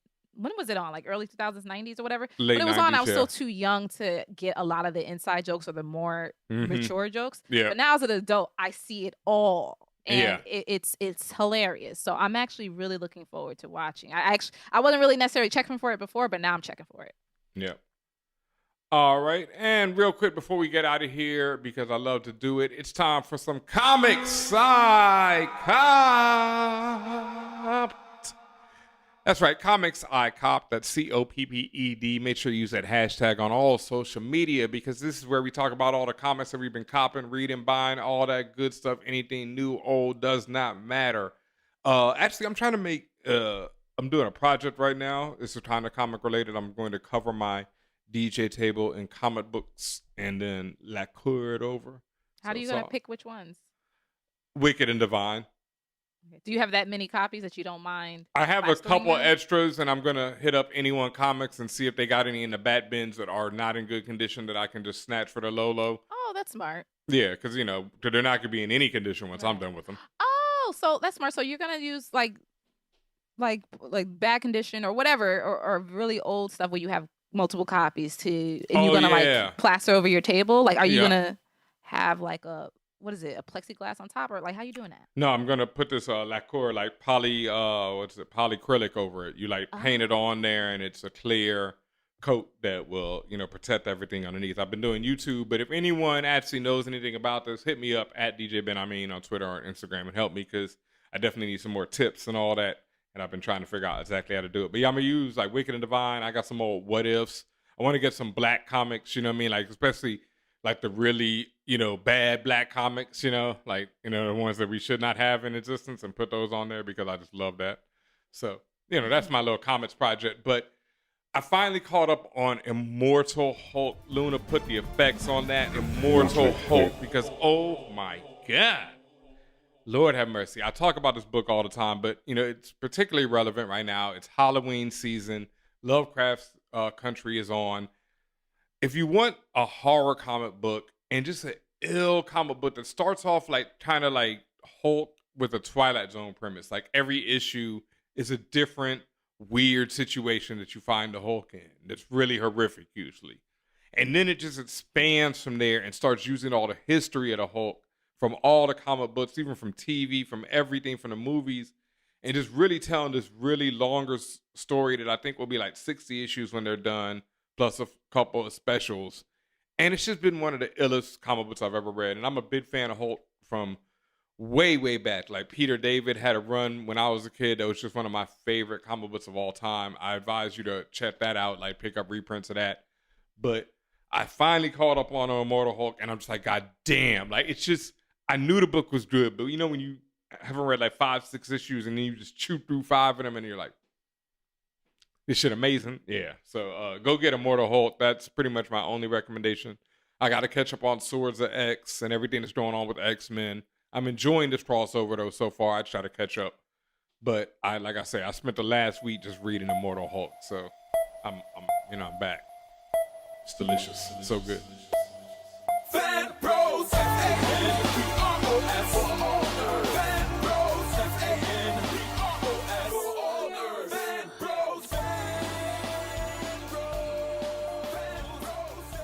was it on? Like early 2000s, 90s or whatever? Late when it was 90s, on, I was still too young to get a lot of the inside jokes or the more mature jokes. Yeah. But now as an adult, I see it all. And it's hilarious. So I'm actually really looking forward to watching. I wasn't really necessarily checking for it before, but now I'm checking for it. Yeah. All right. And real quick before we get out of here, because I love to do it, it's time for some Comics I Copped. That's right, Comics I Copped. That's COPPED. Make sure you use that hashtag on all social media, because this is where we talk about all the comics that we've been copping, reading, buying, all that good stuff. Anything new, old, does not matter. Actually, I'm trying to make, I'm doing a project right now. This is kind of comic related. I'm going to cover my DJ table in comic books and then lacquer it over. How are you going to pick which ones? Wicked and Divine. Do you have that many copies that you don't mind? I have a couple extras, and I'm going to hit up Anyone Comics and see if they got any in the bat bins that are not in good condition that I can just snatch for the low. Oh, that's smart. Yeah, because, they're not going to be in any condition once I'm done with them. Oh, so that's smart. So you're going to use like bad condition or whatever, or really old stuff where you have multiple copies and you're going to like plaster over your table? Like, are you going to have like a plexiglass on top, or like, how you doing that? No, I'm gonna put this lacquer, like polyacrylic over it. You paint it on there, and it's a clear coat that will, protect everything underneath. I've been doing YouTube, but if anyone actually knows anything about this, hit me up at DJ Ben Amin on Twitter or Instagram and help me, because I definitely need some more tips and all that. And I've been trying to figure out exactly how to do it. But yeah, I'm gonna use like Wicked and Divine. I got some old What Ifs. I want to get some black comics, like especially like the really, bad black comics, the ones that we should not have in existence, and put those on there because I just love that. So, that's my little comics project. But I finally caught up on Immortal Hulk. Luna put the effects on that Immortal Hulk because, oh my God, Lord have mercy. I talk about this book all the time, but, it's particularly relevant right now. It's Halloween season. Lovecraft's country is on. If you want a horror comic book and just an ill comic book that starts off like kind of like Hulk with a Twilight Zone premise, like every issue is a different weird situation that you find the Hulk in that's really horrific usually. And then it just expands from there and starts using all the history of the Hulk from all the comic books, even from TV, from everything, from the movies, and just really telling this really longer story that I think will be like 60 issues when they're done, plus a couple of specials. And it's just been one of the illest comic books I've ever read. And I'm a big fan of Hulk from way back. Like Peter David had a run when I was a kid that was just one of my favorite comic books of all time. I advise you to check that out, like pick up reprints of that. But I finally caught up on Immortal Hulk, and I'm just like, God damn. Like, it's just, I knew the book was good, but you know when you haven't read like 5-6 issues and then you just chew through 5 of them and you're like, this shit amazing. Yeah. So go get Immortal Hulk. That's pretty much my only recommendation. I got to catch up on Swords of X and everything that's going on with X-Men. I'm enjoying this crossover though so far. I try to catch up, but like I say, I spent the last week just reading Immortal Hulk, so I'm back. It's delicious. It's so good. Fan Bros, F-A-N-B-R-O-S, for all nerds. Fan Bros, F-A-N-B-R-O-S, for all nerds. Fan Bros, Fan Bros, Fan Bros,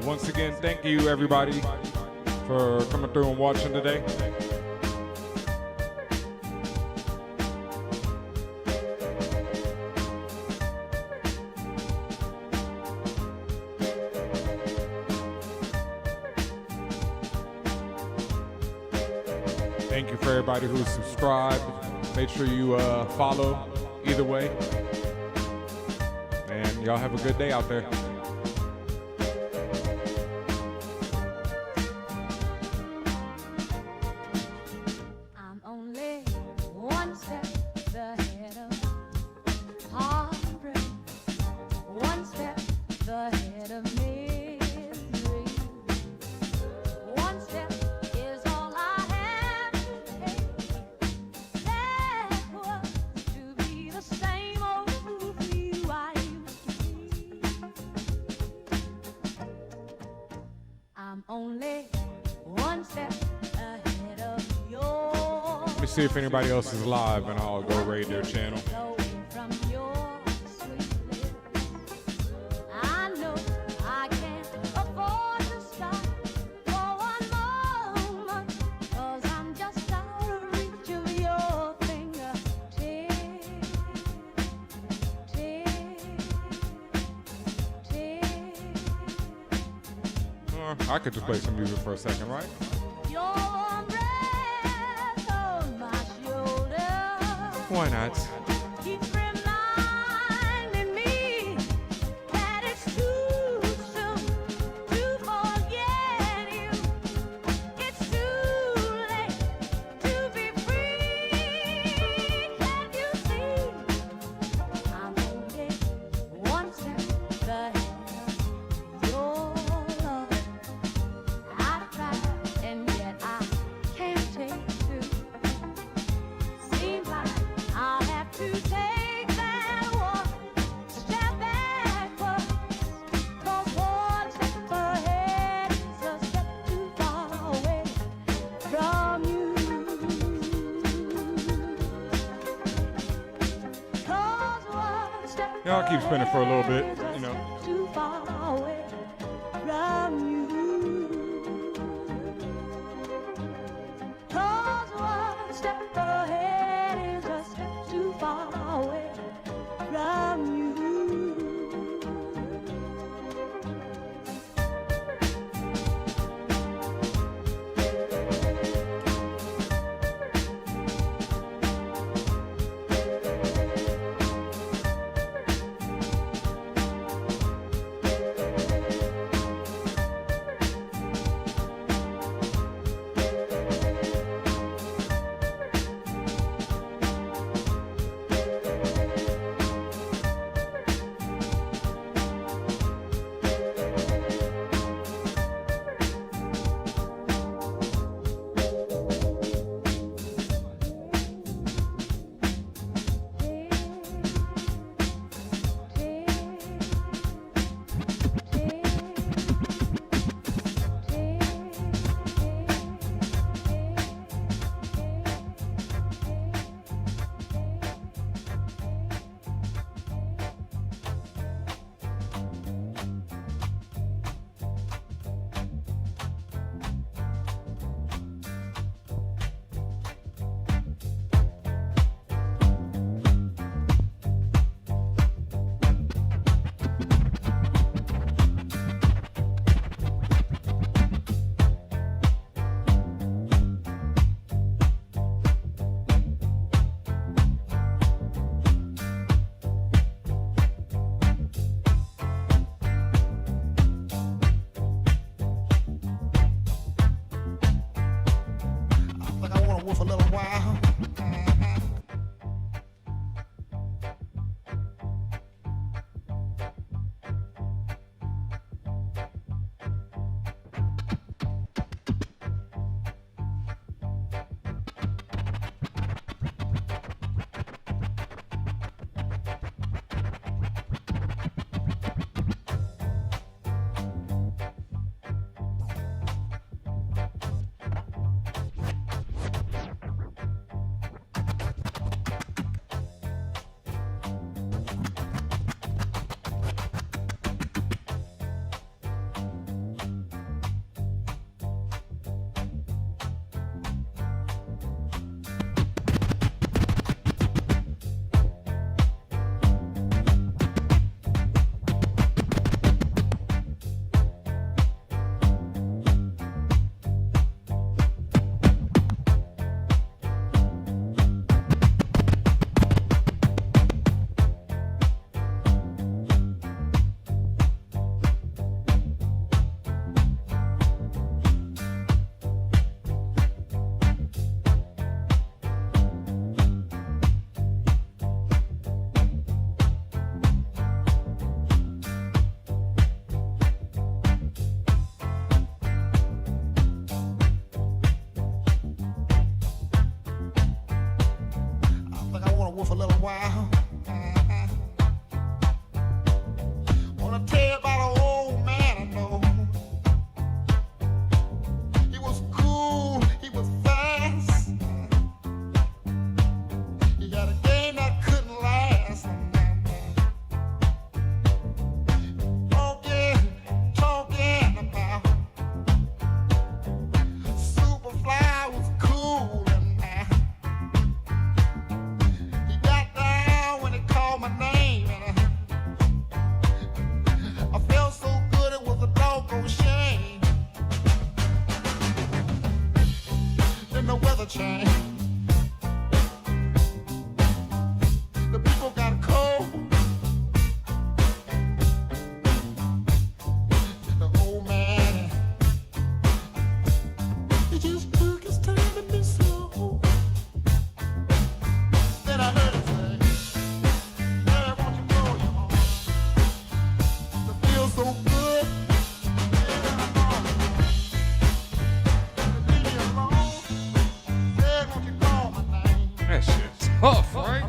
Once again, thank you everybody for coming through and watching today. Thank you for everybody who's subscribed. Make sure you follow either way. And y'all have a good day out there. Let me see if anybody else is live and I'll go raid their channel. I could just play some music for a second, right? Why not? Yeah, I'll keep spinning for a little bit, you know. with a little while. For a little while. Wanna tell you about an old man I know. He was cool, he was fast. He had a game that couldn't last. Talking about Superfly was cool. My name and I felt so good it was a doggone shame. Then the weather changed. The people got cold. The old man, he just took his time to be slow. Then I heard him say, so good. That shit's tough, right?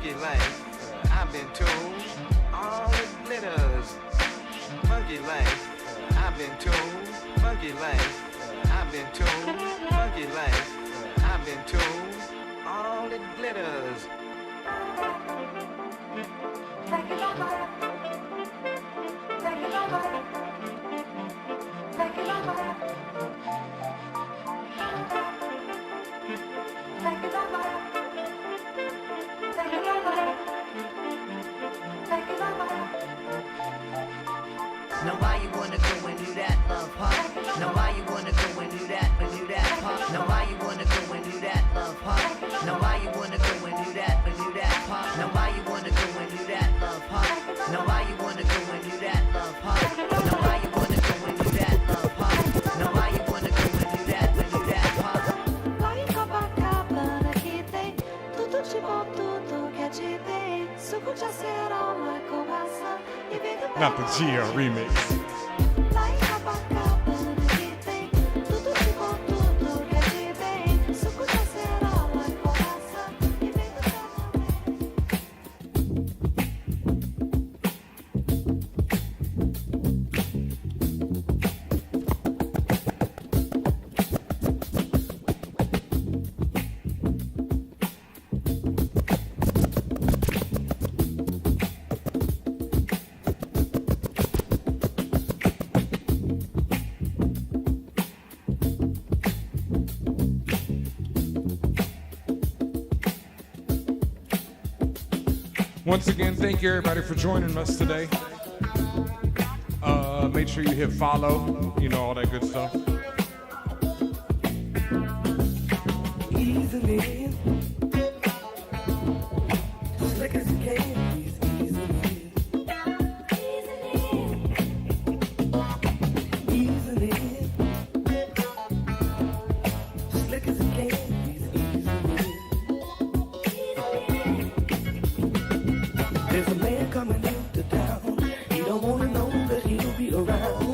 funky life. I've been told all it glitters. Funky life. I've been told funky life. I've been told funky life. I've been told all it glitters. Take it over. Take it over. Take it over. Take it over. Take it over. Take it over. Now why you wanna go and do that, love, huh? Now why you wanna go and do that, huh? Now why you wanna go and do that, love, huh? Now why you wanna go and do that, huh? Now why you wanna go and do that, love, huh? Now why you wanna go and do that, love, huh? Now why you wanna go and do that, love, huh? Now why you wanna go and do that, huh? Vai Copacabana que tem tudo de bom, tudo que é de bem. Suco de acerola com maçã e vem do Not the Geo remix. Vai Copacabana que tem tudo de bom, tudo que é de bem. Suco de acerola com maçã e vem do Once again, thank you everybody for joining us today. Make sure you hit follow, you know, all that good stuff. easily. Slick as you can, easily. Easily. Slick as you can, easily. There's a man coming into town. He don't wanna know that he'll be around.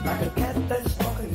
Like a cat that's walking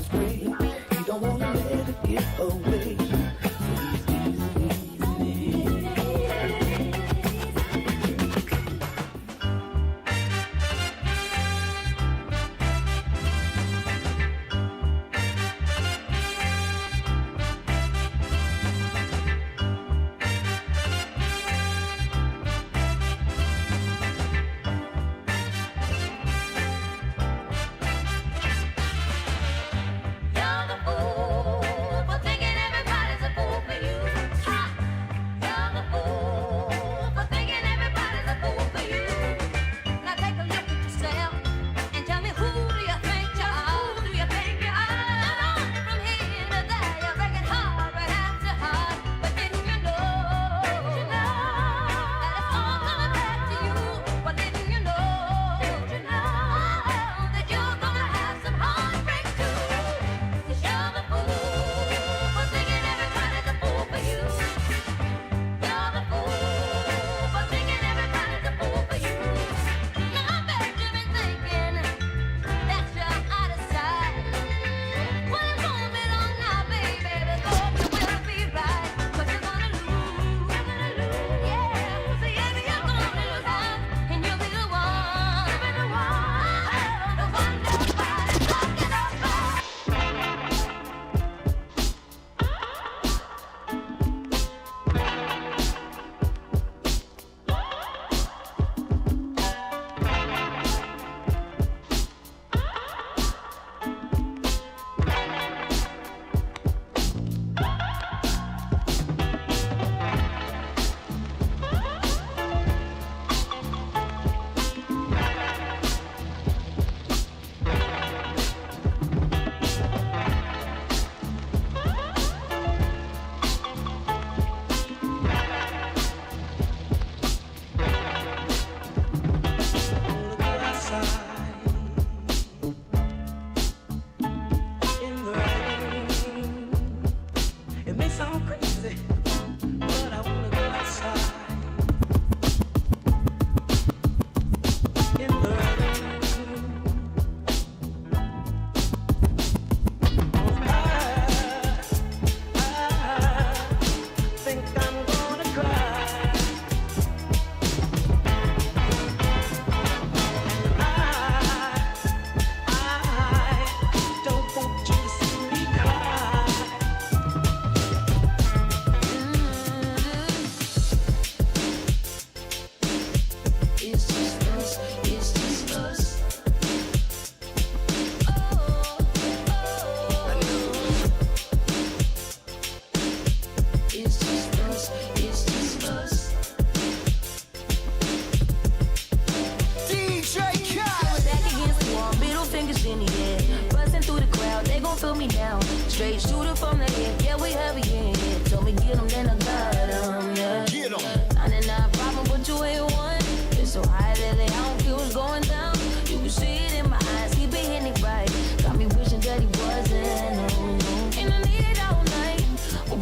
Straight shooter from the hip, yeah, we heavy in here. Told me get him, then I got him, yeah. Get him. 99 problem, but you ain't one. It's so high that I don't feel what's going down. You can see it in my eyes, he been hitting it right. Got me wishing that he wasn't, no, no. And I need it all night.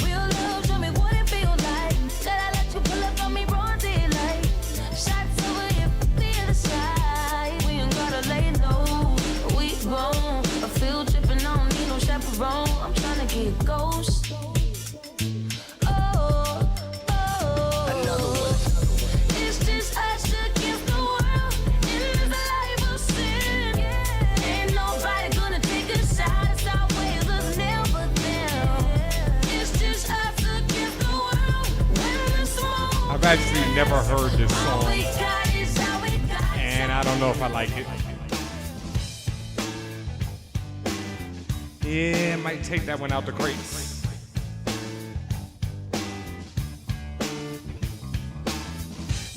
Real love, show me what it feel like. Gotta let you pull up on me broad daylight. Shots over here, the other side. We ain't gotta lay low, we grown. A field trip and I don't need no chaperone. I'm tryna get ghost. Oh, oh. Another one. It's just us against the world. In this life of sin. Ain't nobody gonna take us out. It's our ways of never them. It's just us against the world. When the smoke. I've actually never heard this All we song, got is all we got. and I don't know if I like it. Yeah, might take that one out the crates.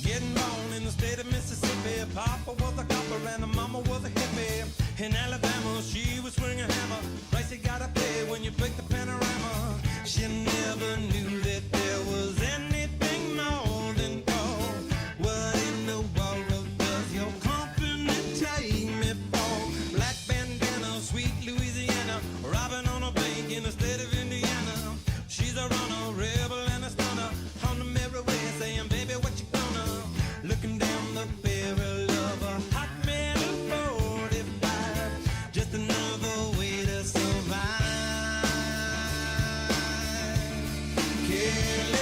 Getting born in the state of Mississippi. Papa was a copper and the mama was a hippie. In Alabama, she was swinging a hammer. Price you gotta pay when you break the panorama. She never knew that there was anything more than gold. What in the world does your company take me for? Black bandana, sweet Louisiana, robbing on a bank in the state of Indiana. She's a runner, rebel and a stunner. On the mirror way saying, baby, what you gonna? Looking down the barrel of a hot metal 45. Just another way to survive.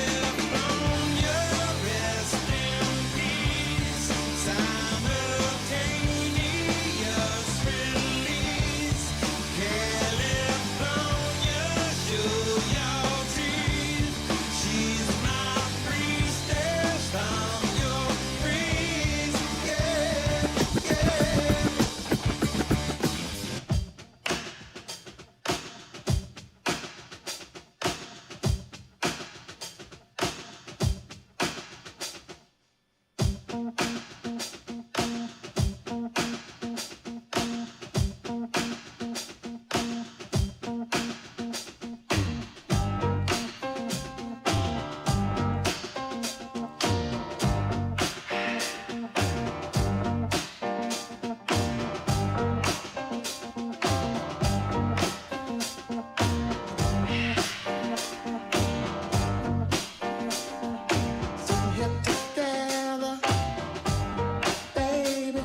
California, rest in peace. Simultaneous release. California, show your teeth. She's my priestess. I'm your priest. Yeah, yeah. So here together, baby,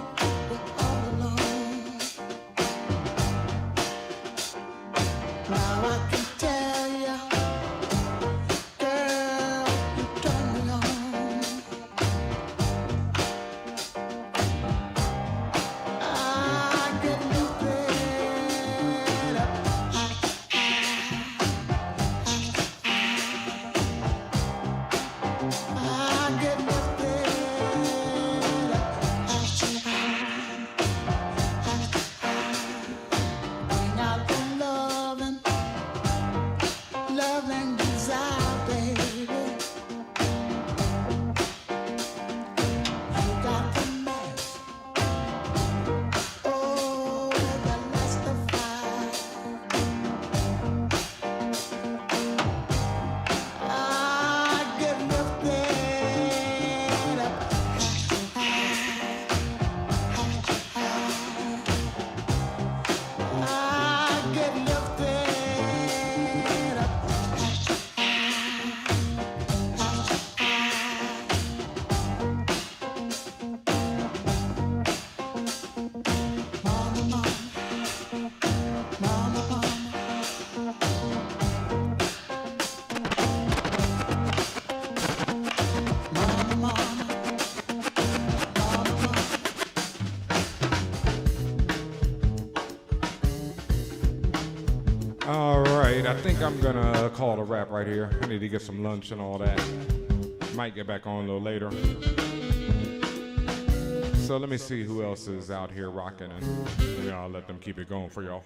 we're all alone. Now I can tell ya, girl, you turn me on. I get lifted up. I get lifted up. Bring out the loving, loving desire, baby. You got the mess. Oh, the last of fire. I get lifted up. I get lifted up. Mama, mama, mama, mama. Mama, mama, mama. All right, I think I'm gonna call it a wrap right here. I need to get some lunch and all that. Might get back on a little later. So let me see who else is out here rocking, and maybe I'll let them keep it going for y'all.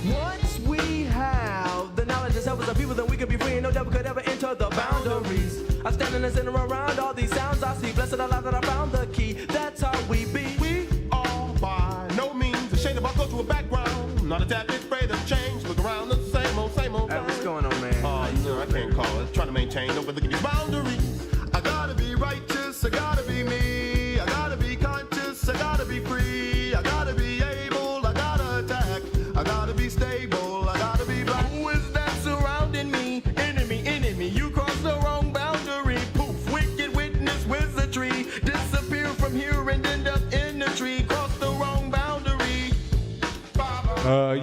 Once we have the knowledge and self as a people, then we could be free and no devil could ever enter the boundaries. I stand in the center around all these sounds I see. Blessed are lives that I found the key. That's how we be. We are by no means ashamed of our cultural background. gotta maintain. Don't forget these boundaries. I gotta be righteous, I gotta be me. I gotta be conscious, I gotta be free. I gotta be able, I gotta attack. I gotta be stable, I gotta be black. Who is that surrounding me? Enemy, you crossed the wrong boundary. Poof, wicked witness, wizardry. Disappear from here and end up in the tree. Cross the wrong boundary.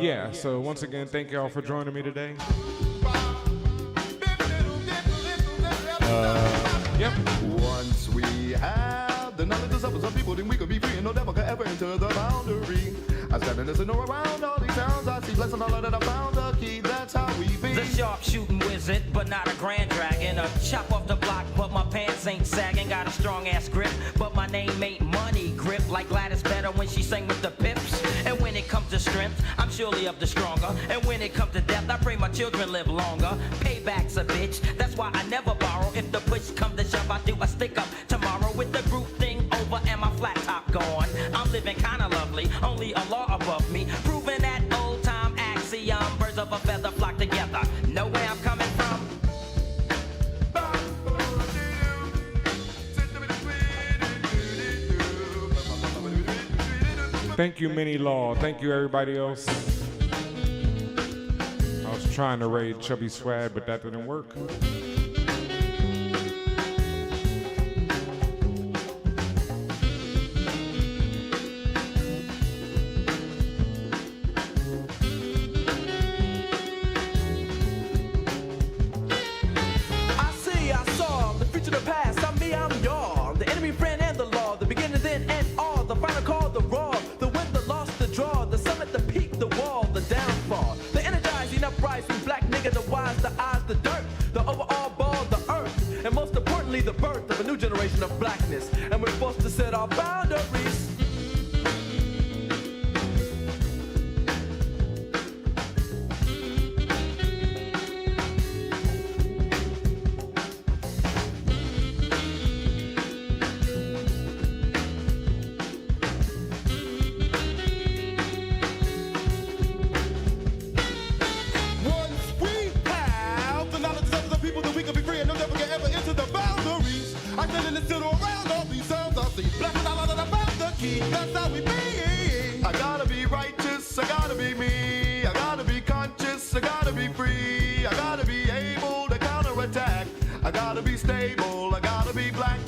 Yeah, so once again, thank y'all for joining me today. Yep. Once we have the knowledge of some people, then we could be free and no devil could ever enter the boundary. I stand and listen around all these sounds I see. Blessing all that I found the key, that's how we be. The sharpshooting wizard, but not a grand dragon. A chop off the block, but my pants ain't sagging. Got a strong ass grip, but my name ain't money grip. Like Gladys better when she sang with the Pips. And when it comes to strength, I'm surely of the stronger. And when it comes to death, I pray my children live longer. Payback's a bitch, that's why I never borrow. If the push comes to shove, I do a stick up tomorrow. With the group thing over and my flat top gone, I'm living kinda lovely, only a law above me. Proving that old time axiom, birds of a feather flock together. Know where I'm coming from? Thank you, Mini Law. Thank you, everybody else. I was trying to raid Chubby Swag, but that didn't work. The birth of a new generation of blackness, and we're forced to set our boundaries. Once we have the knowledge of the people, then we can be free and no devil can ever enter the boundaries. I stand and listen around all these sounds I see. Blessing all that I found the key, that's how we be. I gotta be righteous, I gotta be me. I gotta be conscious, I gotta be free. I gotta be able to counterattack. I gotta be stable, I gotta be black.